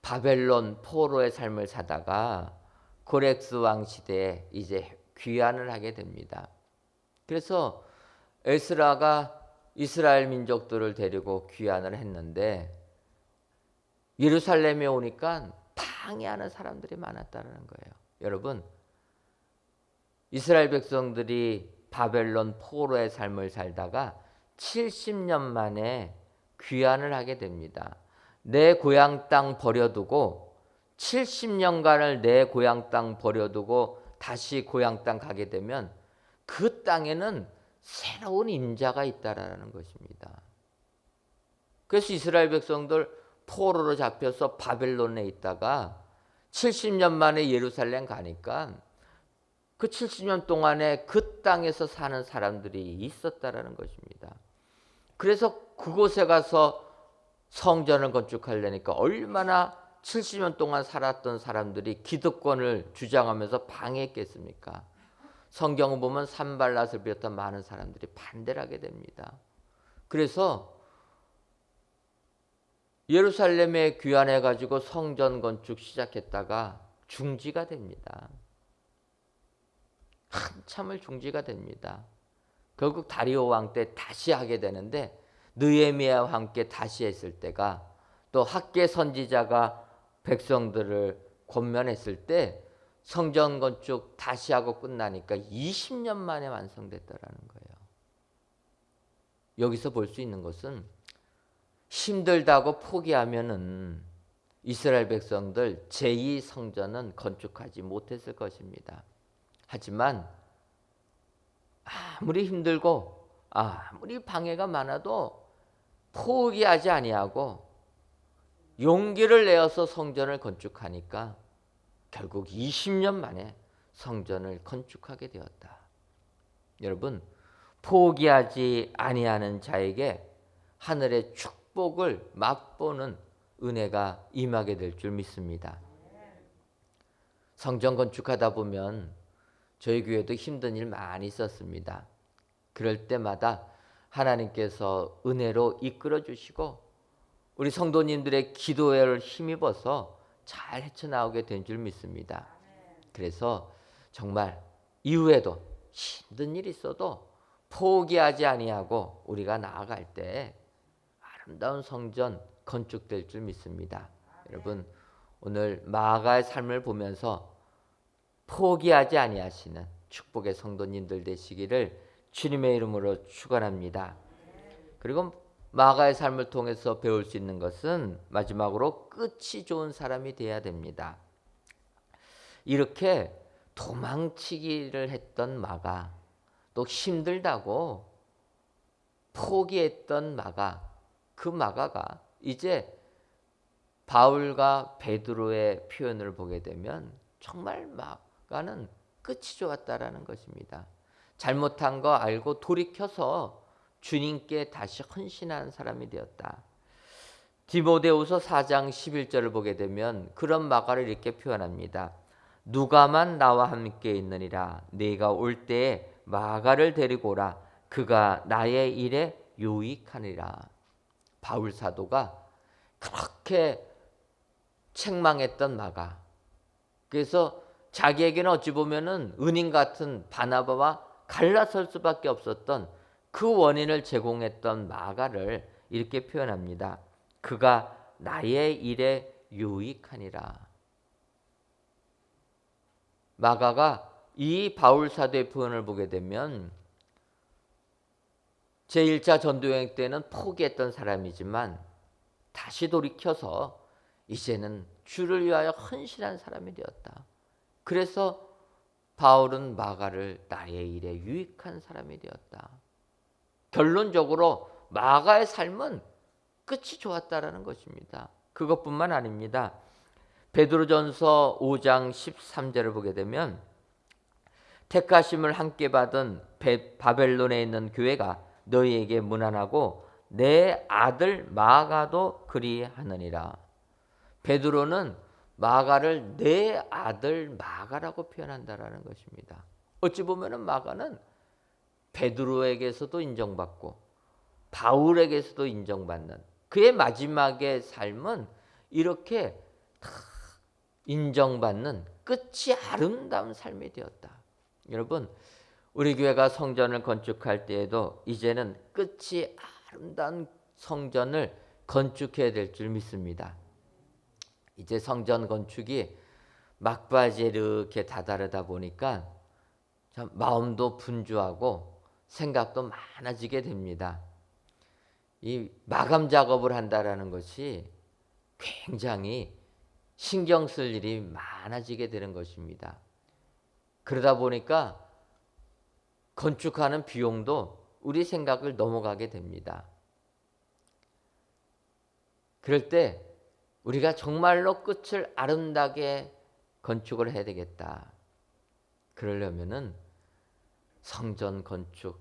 바벨론 포로의 삶을 사다가 고렉스 왕 시대에 이제 귀환을 하게 됩니다. 그래서 에스라가 이스라엘 민족들을 데리고 귀환을 했는데 예루살렘에 오니까 방해하는 사람들이 많았다는 거예요. 여러분, 이스라엘 백성들이 바벨론 포로의 삶을 살다가 70년 만에 귀환을 하게 됩니다. 내 고향 땅 버려두고 70년간을 내 고향 땅 버려두고 다시 고향 땅 가게 되면 그 땅에는 새로운 임자가 있다라는 것입니다. 그래서 이스라엘 백성들 포로로 잡혀서 바벨론에 있다가 70년 만에 예루살렘 가니까 그 70년 동안에 그 땅에서 사는 사람들이 있었다라는 것입니다. 그래서 그곳에 가서 성전을 건축하려니까 얼마나 70년 동안 살았던 사람들이 기득권을 주장하면서 방해했겠습니까? 성경을 보면 산발랏을 비롯한 많은 사람들이 반대를 하게 됩니다. 그래서 예루살렘에 귀환해가지고 성전 건축 시작했다가 중지가 됩니다. 한참을 중지가 됩니다. 결국 다리오 왕 때 다시 하게 되는데 느헤미야와 함께 다시 했을 때가 또 학개 선지자가 백성들을 권면했을 때 성전 건축 다시 하고 끝나니까 20년 만에 완성됐다라는 거예요. 여기서 볼 수 있는 것은 힘들다고 포기하면은 이스라엘 백성들 제2 성전은 건축하지 못했을 것입니다. 하지만 아무리 힘들고 아무리 방해가 많아도 포기하지 아니하고 용기를 내어서 성전을 건축하니까 결국 20년 만에 성전을 건축하게 되었다. 여러분, 포기하지 아니하는 자에게 하늘의 축복을 맛보는 은혜가 임하게 될 줄 믿습니다. 성전 건축하다 보면 저희 교회도 힘든 일 많이 있었습니다. 그럴 때마다 하나님께서 은혜로 이끌어 주시고 우리 성도님들의 기도를 힘입어서 잘 헤쳐나오게 된 줄 믿습니다. 그래서 정말 이후에도 힘든 일이 있어도 포기하지 아니하고 우리가 나아갈 때 아름다운 성전 건축될 줄 믿습니다. 여러분, 오늘 마가의 삶을 보면서 포기하지 아니하시는 축복의 성도님들 되시기를 주님의 이름으로 축원합니다. 그리고 마가의 삶을 통해서 배울 수 있는 것은 마지막으로 끝이 좋은 사람이 되어야 됩니다. 이렇게 도망치기를 했던 마가, 또 힘들다고 포기했던 마가, 그 마가가 이제 바울과 베드로의 표현을 보게 되면 정말 마가는 끝이 좋았다라는 것입니다. 잘못한 거 알고 돌이켜서 주님께 다시 헌신하는 사람이 되었다. 디모데후서 4장 11절을 보게 되면 그런 마가를 이렇게 표현합니다. 누가만 나와 함께 있느니라. 네가 올 때에 마가를 데리고 오라. 그가 나의 일에 유익하니라. 바울 사도가 그렇게 책망했던 마가, 그래서 자기에게는 어찌 보면은 은인 같은 바나바와 갈라설 수밖에 없었던 그 원인을 제공했던 마가를 이렇게 표현합니다. 그가 나의 일에 유익하니라. 마가가 이 바울 사도의 표현을 보게 되면 제1차 전도여행 때는 포기했던 사람이지만 다시 돌이켜서 이제는 주를 위하여 헌신한 사람이 되었다. 그래서 바울은 마가를 나의 일에 유익한 사람이 되었다. 결론적으로 마가의 삶은 끝이 좋았다라는 것입니다. 그것뿐만 아닙니다. 베드로전서 5장 13절을 보게 되면 택하심을 함께 받은 바벨론에 있는 교회가 너희에게 문안하고 내 아들 마가도 그리하느니라. 베드로는 마가를 내 아들 마가라고 표현한다라는 것입니다. 어찌 보면은 마가는 베드로에게서도 인정받고 바울에게서도 인정받는 그의 마지막의 삶은 이렇게 다 인정받는 끝이 아름다운 삶이 되었다. 여러분, 우리 교회가 성전을 건축할 때에도 이제는 끝이 아름다운 성전을 건축해야 될 줄 믿습니다. 이제 성전 건축이 막바지에 이렇게 다다르다 보니까 참 마음도 분주하고 생각도 많아지게 됩니다. 이 마감 작업을 한다라는 것이 굉장히 신경 쓸 일이 많아지게 되는 것입니다. 그러다 보니까 건축하는 비용도 우리 생각을 넘어가게 됩니다. 그럴 때 우리가 정말로 끝을 아름답게 건축을 해야 되겠다. 그러려면은 성전 건축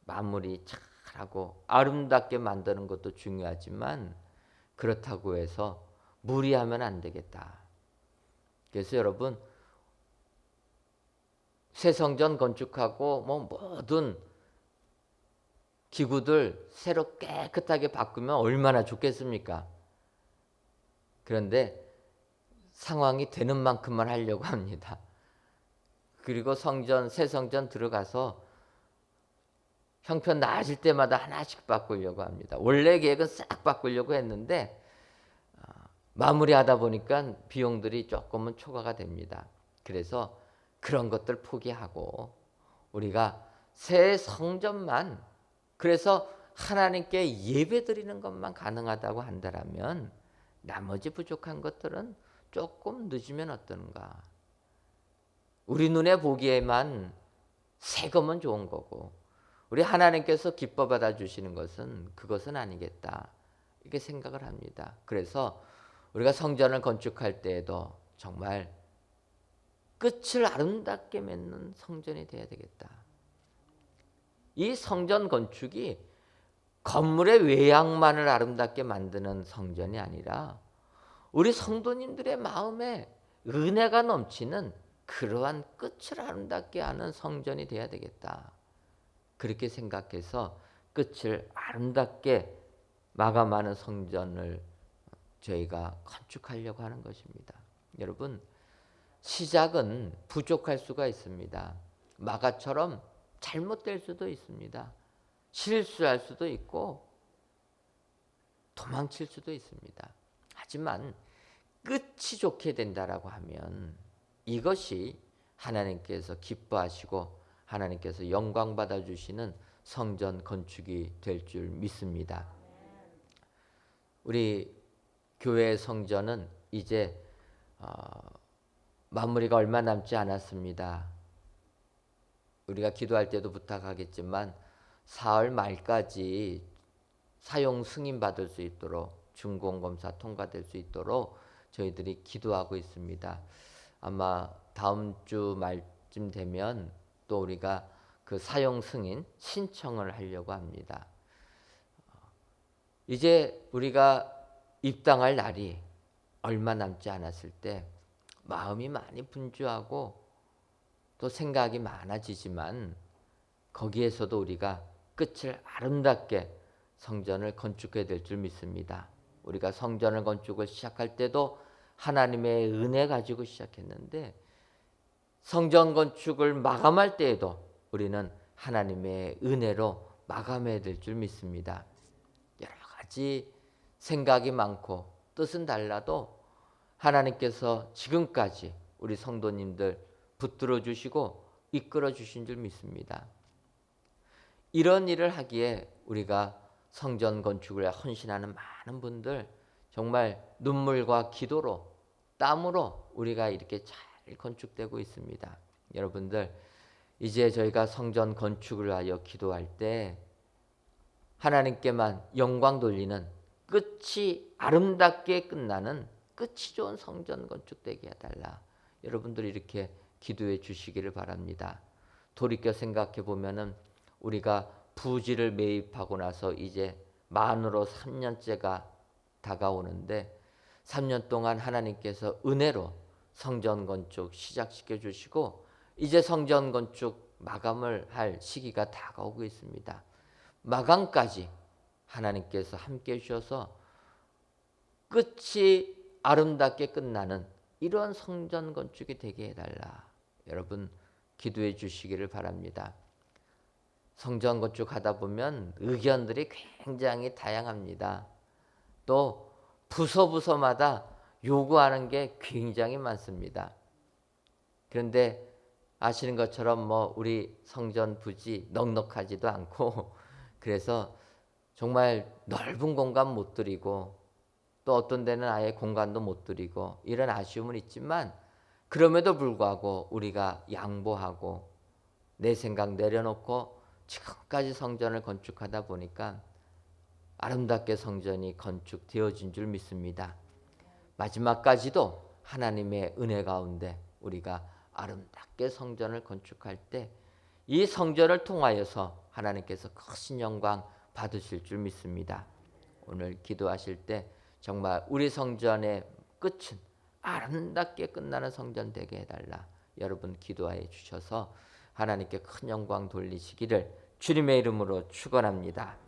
마무리 잘하고 아름답게 만드는 것도 중요하지만 그렇다고 해서 무리하면 안 되겠다. 그래서 여러분, 새 성전 건축하고 모든 기구들 새로 깨끗하게 바꾸면 얼마나 좋겠습니까? 그런데 상황이 되는 만큼만 하려고 합니다. 그리고 새 성전 들어가서 형편 나아질 때마다 하나씩 바꾸려고 합니다. 원래 계획은 싹 바꾸려고 했는데 마무리하다 보니까 비용들이 조금은 초과가 됩니다. 그래서 그런 것들 포기하고 우리가 새 성전만, 그래서 하나님께 예배 드리는 것만 가능하다고 한다면 나머지 부족한 것들은 조금 늦으면 어떤가. 우리 눈에 보기에만 새 거면 좋은 거고 우리 하나님께서 기뻐 받아 주시는 것은 그것은 아니겠다, 이렇게 생각을 합니다. 그래서 우리가 성전을 건축할 때에도 정말 끝을 아름답게 맺는 성전이 되어야 되겠다. 이 성전 건축이 건물의 외양만을 아름답게 만드는 성전이 아니라 우리 성도님들의 마음에 은혜가 넘치는 그러한 끝을 아름답게 하는 성전이 되어야 되겠다. 그렇게 생각해서 끝을 아름답게 마감하는 성전을 저희가 건축하려고 하는 것입니다. 여러분, 시작은 부족할 수가 있습니다. 마가처럼 잘못될 수도 있습니다. 실수할 수도 있고 도망칠 수도 있습니다. 하지만 끝이 좋게 된다라고 하면 이것이 하나님께서 기뻐하시고 하나님께서 영광 받아주시는 성전 건축이 될 줄 믿습니다. 우리 교회 성전은 이제 마무리가 얼마 남지 않았습니다. 우리가 기도할 때도 부탁하겠지만 사흘 말까지 사용 승인 받을 수 있도록 준공검사 통과될 수 있도록 저희들이 기도하고 있습니다. 아마 다음 주 말쯤 되면 또 우리가 그 사용 승인 신청을 하려고 합니다. 이제 우리가 입당할 날이 얼마 남지 않았을 때 마음이 많이 분주하고 또 생각이 많아지지만 거기에서도 우리가 끝을 아름답게 성전을 건축해야 될 줄 믿습니다. 우리가 성전을 건축을 시작할 때도 하나님의 은혜 가지고 시작했는데 성전 건축을 마감할 때에도 우리는 하나님의 은혜로 마감해야 될 줄 믿습니다. 여러 가지 생각이 많고 뜻은 달라도 하나님께서 지금까지 우리 성도님들 붙들어 주시고 이끌어 주신 줄 믿습니다. 이런 일을 하기에 우리가 성전 건축을 헌신하는 많은 분들 정말 눈물과 기도로 땀으로 우리가 이렇게 잘 건축되고 있습니다. 여러분들, 이제 저희가 성전 건축을 하여 기도할 때 하나님께만 영광 돌리는 끝이 아름답게 끝나는 끝이 좋은 성전 건축되게 해달라. 여러분들 이렇게 기도해 주시기를 바랍니다. 돌이켜 생각해 보면은 우리가 부지를 매입하고 나서 이제 만으로 3년째가 다가오는데 3년 동안 하나님께서 은혜로 성전 건축 시작시켜 주시고 이제 성전 건축 마감을 할 시기가 다가오고 있습니다. 마감까지 하나님께서 함께 해주셔서 끝이 아름답게 끝나는 이런 성전 건축이 되게 해달라. 여러분 기도해 주시기를 바랍니다. 성전 건축하다 보면 의견들이 굉장히 다양합니다. 또 부서마다 요구하는 게 굉장히 많습니다. 그런데 아시는 것처럼 뭐 우리 성전 부지 넉넉하지도 않고 그래서 정말 넓은 공간 못 드리고 또 어떤 데는 아예 공간도 못 드리고 이런 아쉬움은 있지만 그럼에도 불구하고 우리가 양보하고 내 생각 내려놓고 지금까지 성전을 건축하다 보니까 아름답게 성전이 건축되어진 줄 믿습니다. 마지막까지도 하나님의 은혜 가운데 우리가 아름답게 성전을 건축할 때 이 성전을 통하여서 하나님께서 크신 영광 받으실 줄 믿습니다. 오늘 기도하실 때 정말 우리 성전의 끝은 아름답게 끝나는 성전 되게 해달라. 여러분 기도해 주셔서 하나님께 큰 영광 돌리시기를 주님의 이름으로 축원합니다.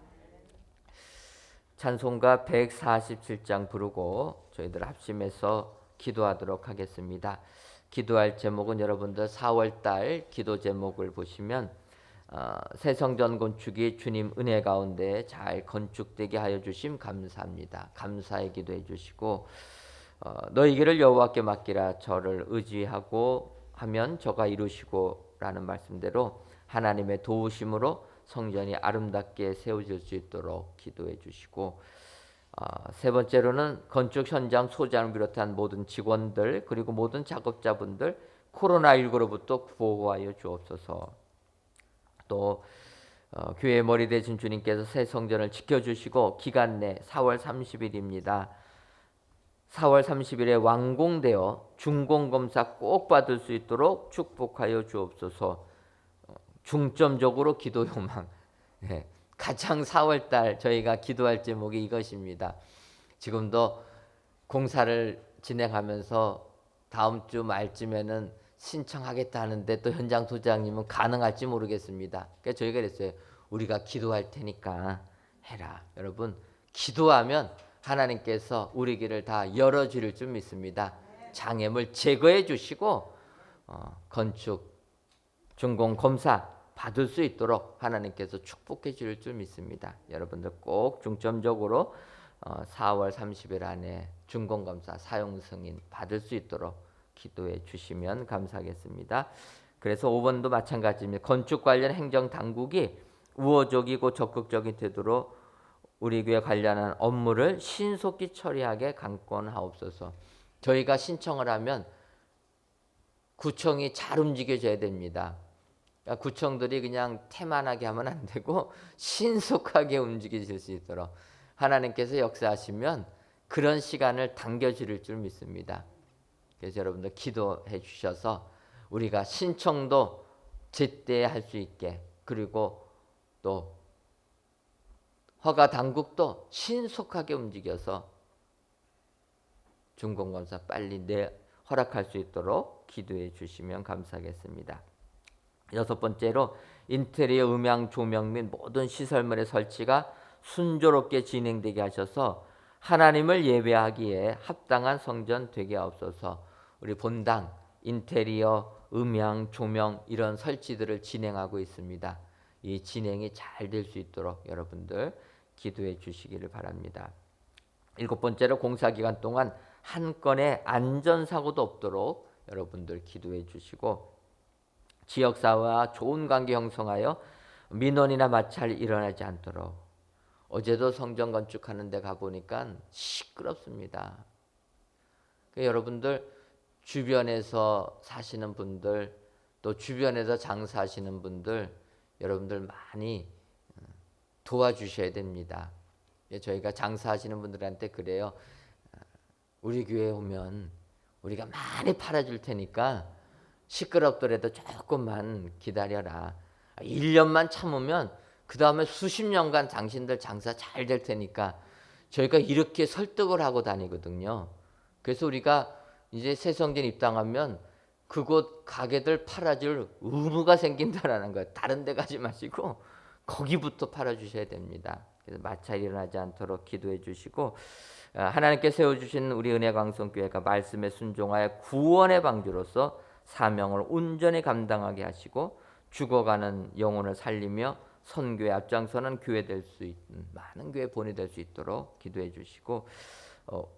찬송가 147장 부르고 저희들 합심해서 기도하도록 하겠습니다. 기도할 제목은 여러분들 4월달 기도 제목을 보시면 새 성전 건축이 주님 은혜 가운데 잘 건축되게 하여 주심 감사합니다. 감사의 기도해 주시고 너희 길을 여호와께 맡기라. 저를 의지하고 하면 저가 이루시고 라는 말씀대로 하나님의 도우심으로 성전이 아름답게 세워질 수 있도록 기도해 주시고 세 번째로는 건축 현장 소장을 비롯한 모든 직원들 그리고 모든 작업자분들 코로나19로부터 구호하여 주옵소서. 또 교회의 머리 되신 주님께서 새 성전을 지켜주시고 기간 내 4월 30일입니다. 4월 30일에 완공되어 준공검사 꼭 받을 수 있도록 축복하여 주옵소서. 중점적으로 기도 요망. 네. 가장 4월달 저희가 기도할 제목이 이것입니다. 지금도 공사를 진행하면서 다음 주 말쯤에는 신청하겠다 하는데 또 현장 소장님은 가능할지 모르겠습니다. 그래서 저희가 그랬어요. 우리가 기도할 테니까 해라. 여러분 기도하면 하나님께서 우리 길을 다 열어주실 줄 믿습니다. 장애물 제거해 주시고 건축 준공 검사 받을 수 있도록 하나님께서 축복해 주실 줄 믿습니다. 여러분들 꼭 중점적으로 4월 30일 안에 준공검사 사용 승인 받을 수 있도록 기도해 주시면 감사하겠습니다. 그래서 5번도 마찬가지입니다. 건축 관련 행정당국이 우호적이고 적극적인 태도로 우리 교회 관련한 업무를 신속히 처리하게 강권하옵소서. 저희가 신청을 하면 구청이 잘 움직여줘야 됩니다. 그러니까 구청들이 그냥 태만하게 하면 안 되고 신속하게 움직이실 수 있도록 하나님께서 역사하시면 그런 시간을 당겨주실 줄 믿습니다. 그래서 여러분들 기도해 주셔서 우리가 신청도 제때 할 수 있게 그리고 또 허가 당국도 신속하게 움직여서 준공검사 빨리 허락할 수 있도록 기도해 주시면 감사하겠습니다. 6번째로 인테리어 음향 조명 및 모든 시설물의 설치가 순조롭게 진행되게 하셔서 하나님을 예배하기에 합당한 성전 되게 하옵소서. 우리 본당 인테리어 음향 조명 이런 설치들을 진행하고 있습니다. 이 진행이 잘 될 수 있도록 여러분들 기도해 주시기를 바랍니다. 7번째로 공사 기간 동안 한 건의 안전사고도 없도록 여러분들 기도해 주시고 지역사회와 좋은 관계 형성하여 민원이나 마찰이 일어나지 않도록. 어제도 성전 건축하는 데 가보니까 시끄럽습니다. 그러니까 여러분들 주변에서 사시는 분들 또 주변에서 장사하시는 분들 여러분들 많이 도와주셔야 됩니다. 저희가 장사하시는 분들한테 그래요. 우리 교회에 오면 우리가 많이 팔아줄 테니까 시끄럽더라도 조금만 기다려라. 1년만 참으면 그 다음에 수십 년간 당신들 장사 잘 될 테니까 저희가 이렇게 설득을 하고 다니거든요. 그래서 우리가 이제 새 성전 입당하면 그곳 가게들 팔아줄 의무가 생긴다라는 거예요. 다른 데 가지 마시고 거기부터 팔아주셔야 됩니다. 그래서 마찰이 일어나지 않도록 기도해 주시고, 하나님께 세워주신 우리 은혜광성교회가 말씀에 순종하여 구원의 방주로서 사명을 온전히 감당하게 하시고, 죽어가는 영혼을 살리며 선교에 앞장서는 교회 될 수 있는 많은 교회 본이 될 수 있도록 기도해 주시고,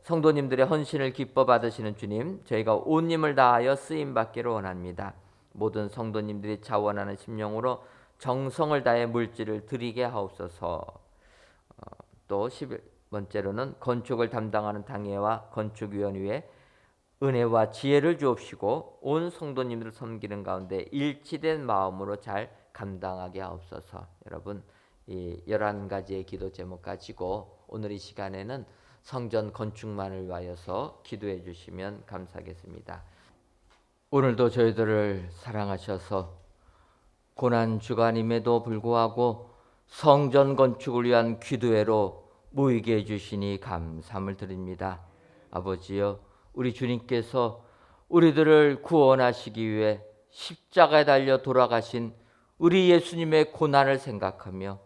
성도님들의 헌신을 기뻐 받으시는 주님, 저희가 온 힘을 다하여 쓰임 받기를 원합니다. 모든 성도님들이 자원하는 심령으로 정성을 다해 물질을 드리게 하옵소서. 또 11번째로는 건축을 담당하는 당회와 건축위원회에 은혜와 지혜를 주옵시고 온 성도님들을 섬기는 가운데 일치된 마음으로 잘 감당하게 하옵소서. 여러분, 이 11가지의 기도 제목 가지고 오늘 이 시간에는 성전 건축만을 위하여서 기도해 주시면 감사하겠습니다. 오늘도 저희들을 사랑하셔서 고난 주간임에도 불구하고 성전 건축을 위한 기도회로 모이게 해주시니 감사함을 드립니다. 아버지여, 우리 주님께서 우리들을 구원하시기 위해 십자가에 달려 돌아가신 우리 예수님의 고난을 생각하며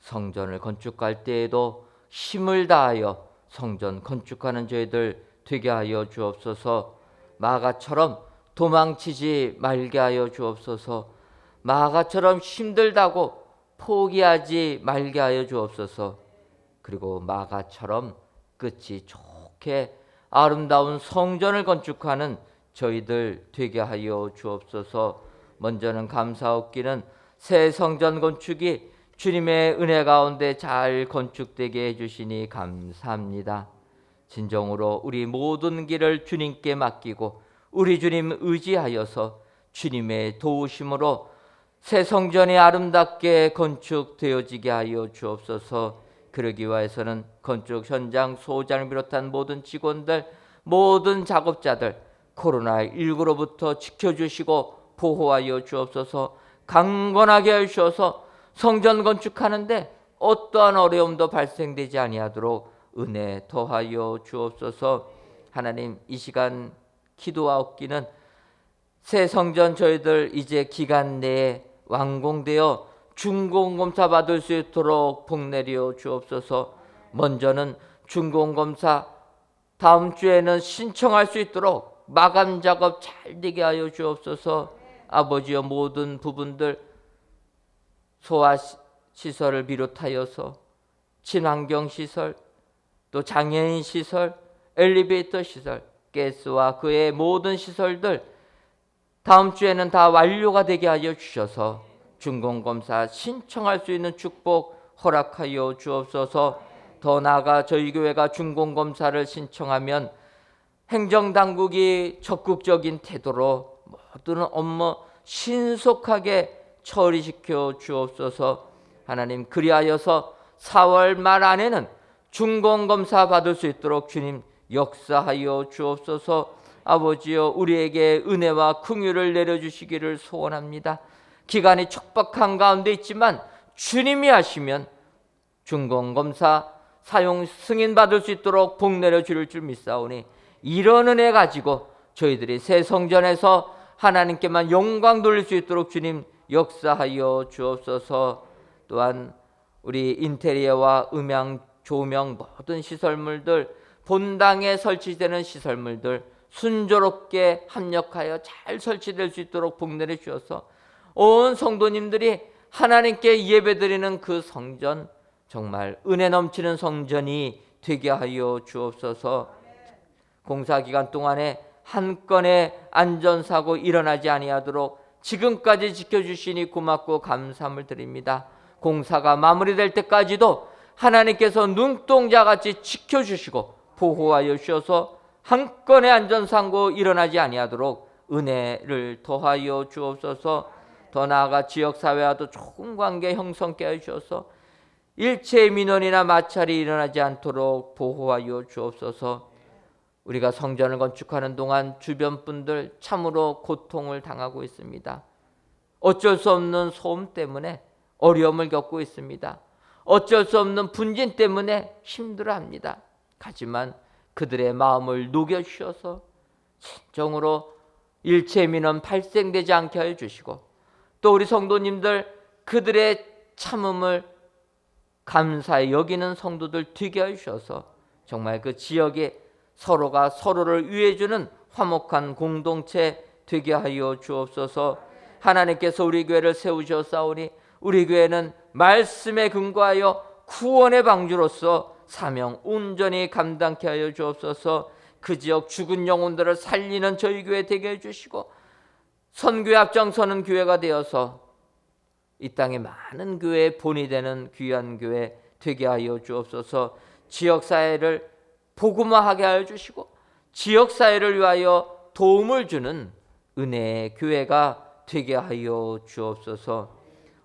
성전을 건축할 때에도 힘을 다하여 성전 건축하는 저희들 되게 하여 주옵소서. 마가처럼 도망치지 말게 하여 주옵소서. 마가처럼 힘들다고 포기하지 말게 하여 주옵소서. 그리고 마가처럼 끝이 좋게 아름다운 성전을 건축하는 저희들 되게 하여 주옵소서. 먼저는 감사옵기는 새 성전 건축이 주님의 은혜 가운데 잘 건축되게 해주시니 감사합니다. 진정으로 우리 모든 길을 주님께 맡기고 우리 주님 의지하여서 주님의 도우심으로 새 성전이 아름답게 건축되어지게 하여 주옵소서. 그러기 위해서는 건축 현장 소장을 비롯한 모든 직원들, 모든 작업자들 코로나19로부터 지켜주시고 보호하여 주옵소서. 강건하게 하셔서 성전 건축하는데 어떠한 어려움도 발생되지 아니하도록 은혜 더하여 주옵소서. 하나님, 이 시간 기도하옵기는 새 성전 저희들 이제 기간 내에 완공되어 준공검사 받을 수 있도록 복내려 주옵소서. 먼저는 준공검사, 다음 주에는 신청할 수 있도록 마감 작업 잘 되게 하여 주옵소서. 아버지여, 모든 부분들 소아시설을 비롯하여서 친환경시설, 또 장애인 시설, 엘리베이터 시설, 가스와 그의 모든 시설들 다음 주에는 다 완료가 되게 하여 주셔서 준공검사 신청할 수 있는 축복 허락하여 주옵소서. 더 나아가 저희 교회가 준공검사를 신청하면 행정당국이 적극적인 태도로 모든 업무 신속하게 처리시켜 주옵소서. 하나님, 그리하여서 4월 말 안에는 준공검사 받을 수 있도록 주님 역사하여 주옵소서. 아버지여, 우리에게 은혜와 긍휼을 내려주시기를 소원합니다. 기간이 촉박한 가운데 있지만 주님이 하시면 준공검사 사용 승인 받을 수 있도록 복 내려주실 줄 믿사오니 이런 은혜 가지고 저희들이 새 성전에서 하나님께만 영광 돌릴 수 있도록 주님 역사하여 주옵소서. 또한 우리 인테리어와 음향, 조명 모든 시설물들, 본당에 설치되는 시설물들 순조롭게 합력하여 잘 설치될 수 있도록 복 내려 주셔서 온 성도님들이 하나님께 예배드리는 그 성전, 정말 은혜 넘치는 성전이 되게 하여 주옵소서. 공사기간 동안에 한 건의 안전사고 일어나지 아니하도록 지금까지 지켜주시니 고맙고 감사함을 드립니다. 공사가 마무리될 때까지도 하나님께서 눈동자같이 지켜주시고 보호하여 주셔서 한 건의 안전사고 일어나지 아니하도록 은혜를 더하여 주옵소서. 더 나아가 지역사회와도 좋은 관계 형성케 하셔서 일체의 민원이나 마찰이 일어나지 않도록 보호하여 주옵소서. 우리가 성전을 건축하는 동안 주변 분들 참으로 고통을 당하고 있습니다. 어쩔 수 없는 소음 때문에 어려움을 겪고 있습니다. 어쩔 수 없는 분진 때문에 힘들어합니다. 하지만 그들의 마음을 녹여 주셔서 진정으로 일체 민원 발생되지 않게 하여 주시고, 또 우리 성도님들 그들의 참음을 감사히 여기는 성도들 되게 하여 주셔서 정말 그 지역에 서로가 서로를 위해주는 화목한 공동체 되게 하여 주옵소서. 하나님께서 우리 교회를 세우셨사오니 우리 교회는 말씀에 근거하여 구원의 방주로서 사명 온전히 감당케 하여 주옵소서. 그 지역 죽은 영혼들을 살리는 저희 교회 되게 해주시고, 선교에 앞장서는 교회가 되어서 이 땅에 많은 교회의 본이 되는 귀한 교회 되게 하여 주옵소서. 지역사회를 복음화하게 하여 주시고 지역사회를 위하여 도움을 주는 은혜의 교회가 되게 하여 주옵소서.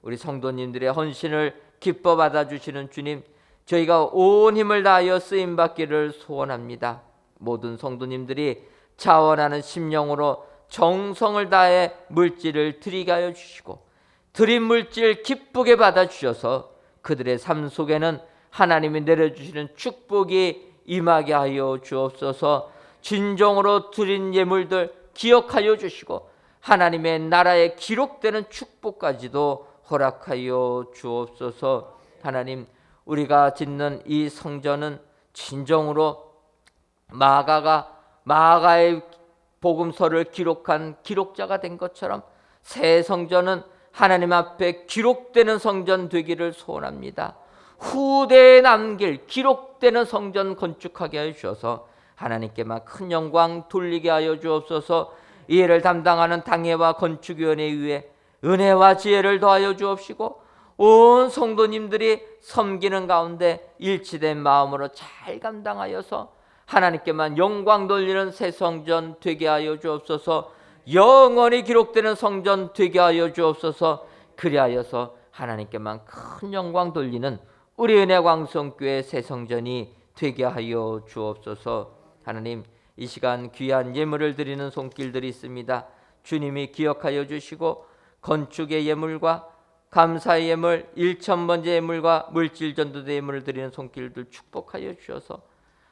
우리 성도님들의 헌신을 기뻐 받아주시는 주님, 저희가 온 힘을 다하여 쓰임받기를 소원합니다. 모든 성도님들이 자원하는 심령으로 정성을 다해 물질을 드리게 하여 주시고, 드린 물질 기쁘게 받아주셔서 그들의 삶 속에는 하나님이 내려주시는 축복이 임하게 하여 주옵소서. 진정으로 드린 예물들 기억하여 주시고 하나님의 나라에 기록되는 축복까지도 허락하여 주옵소서. 하나님, 우리가 짓는 이 성전은 진정으로 마가의 복음서를 기록한 기록자가 된 것처럼 새 성전은 하나님 앞에 기록되는 성전 되기를 소원합니다. 후대에 남길 기록되는 성전 건축하게 하여 주셔서 하나님께만 큰 영광 돌리게 하여 주옵소서. 이 일을 담당하는 당회와 건축위원회에 의해 은혜와 지혜를 더하여 주옵시고, 온 성도님들이 섬기는 가운데 일치된 마음으로 잘 감당하여서 하나님께만 영광 돌리는 새 성전 되게 하여 주옵소서. 영원히 기록되는 성전 되게 하여 주옵소서. 그리하여서 하나님께만 큰 영광 돌리는 우리 은혜광성교회 새 성전이 되게 하여 주옵소서. 하나님, 이 시간 귀한 예물을 드리는 손길들이 있습니다. 주님이 기억하여 주시고 건축의 예물과 감사의 예물, 1,000번째 예물과 물질 전도대 예물을 드리는 손길들 축복하여 주셔서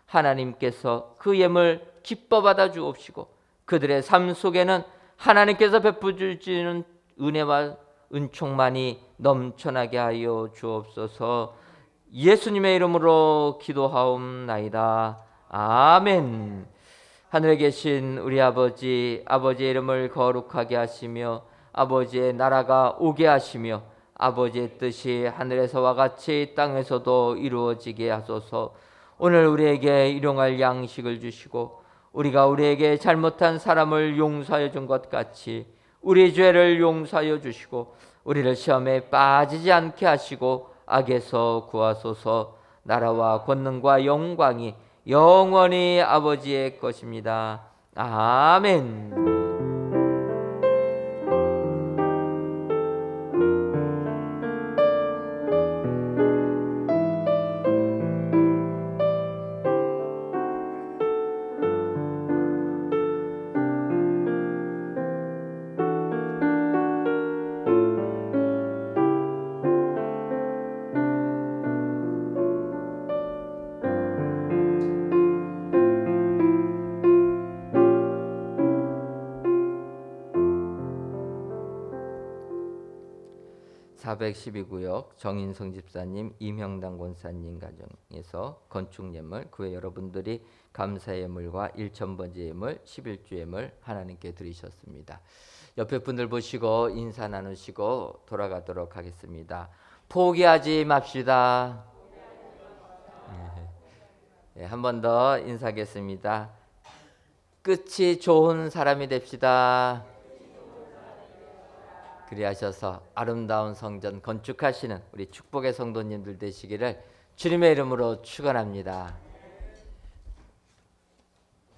하나님께서 그 예물 기뻐 받아 주옵시고 그들의 삶 속에는 하나님께서 베풀어 주시는 은혜와 은총만이 넘쳐나게 하여 주옵소서. 예수님의 이름으로 기도하옵나이다. 아멘. 하늘에 계신 우리 아버지의 이름을 거룩하게 하시며 아버지의 나라가 오게 하시며 아버지의 뜻이 하늘에서와 같이 땅에서도 이루어지게 하소서. 오늘 우리에게 일용할 양식을 주시고 우리가 우리에게 잘못한 사람을 용서하여 준 것 같이 우리 죄를 용서하여 주시고 우리를 시험에 빠지지 않게 하시고 악에서 구하소서. 나라와 권능과 영광이 영원히 아버지의 것입니다. 아멘. 412구역 정인성 집사님, 임형당 권사님 가정에서 건축예물, 그 외 여러분들이 감사예물과 1,000번째 예물, 11주 예물 하나님께 드리셨습니다. 옆에 분들 보시고 인사 나누시고 돌아가도록 하겠습니다. 포기하지 맙시다. 한 번 더 인사하겠습니다. 끝이 좋은 사람이 됩시다. 그리하셔서 아름다운 성전 건축하시는 우리 축복의 성도님들 되시기를 주님의 이름으로 축원합니다.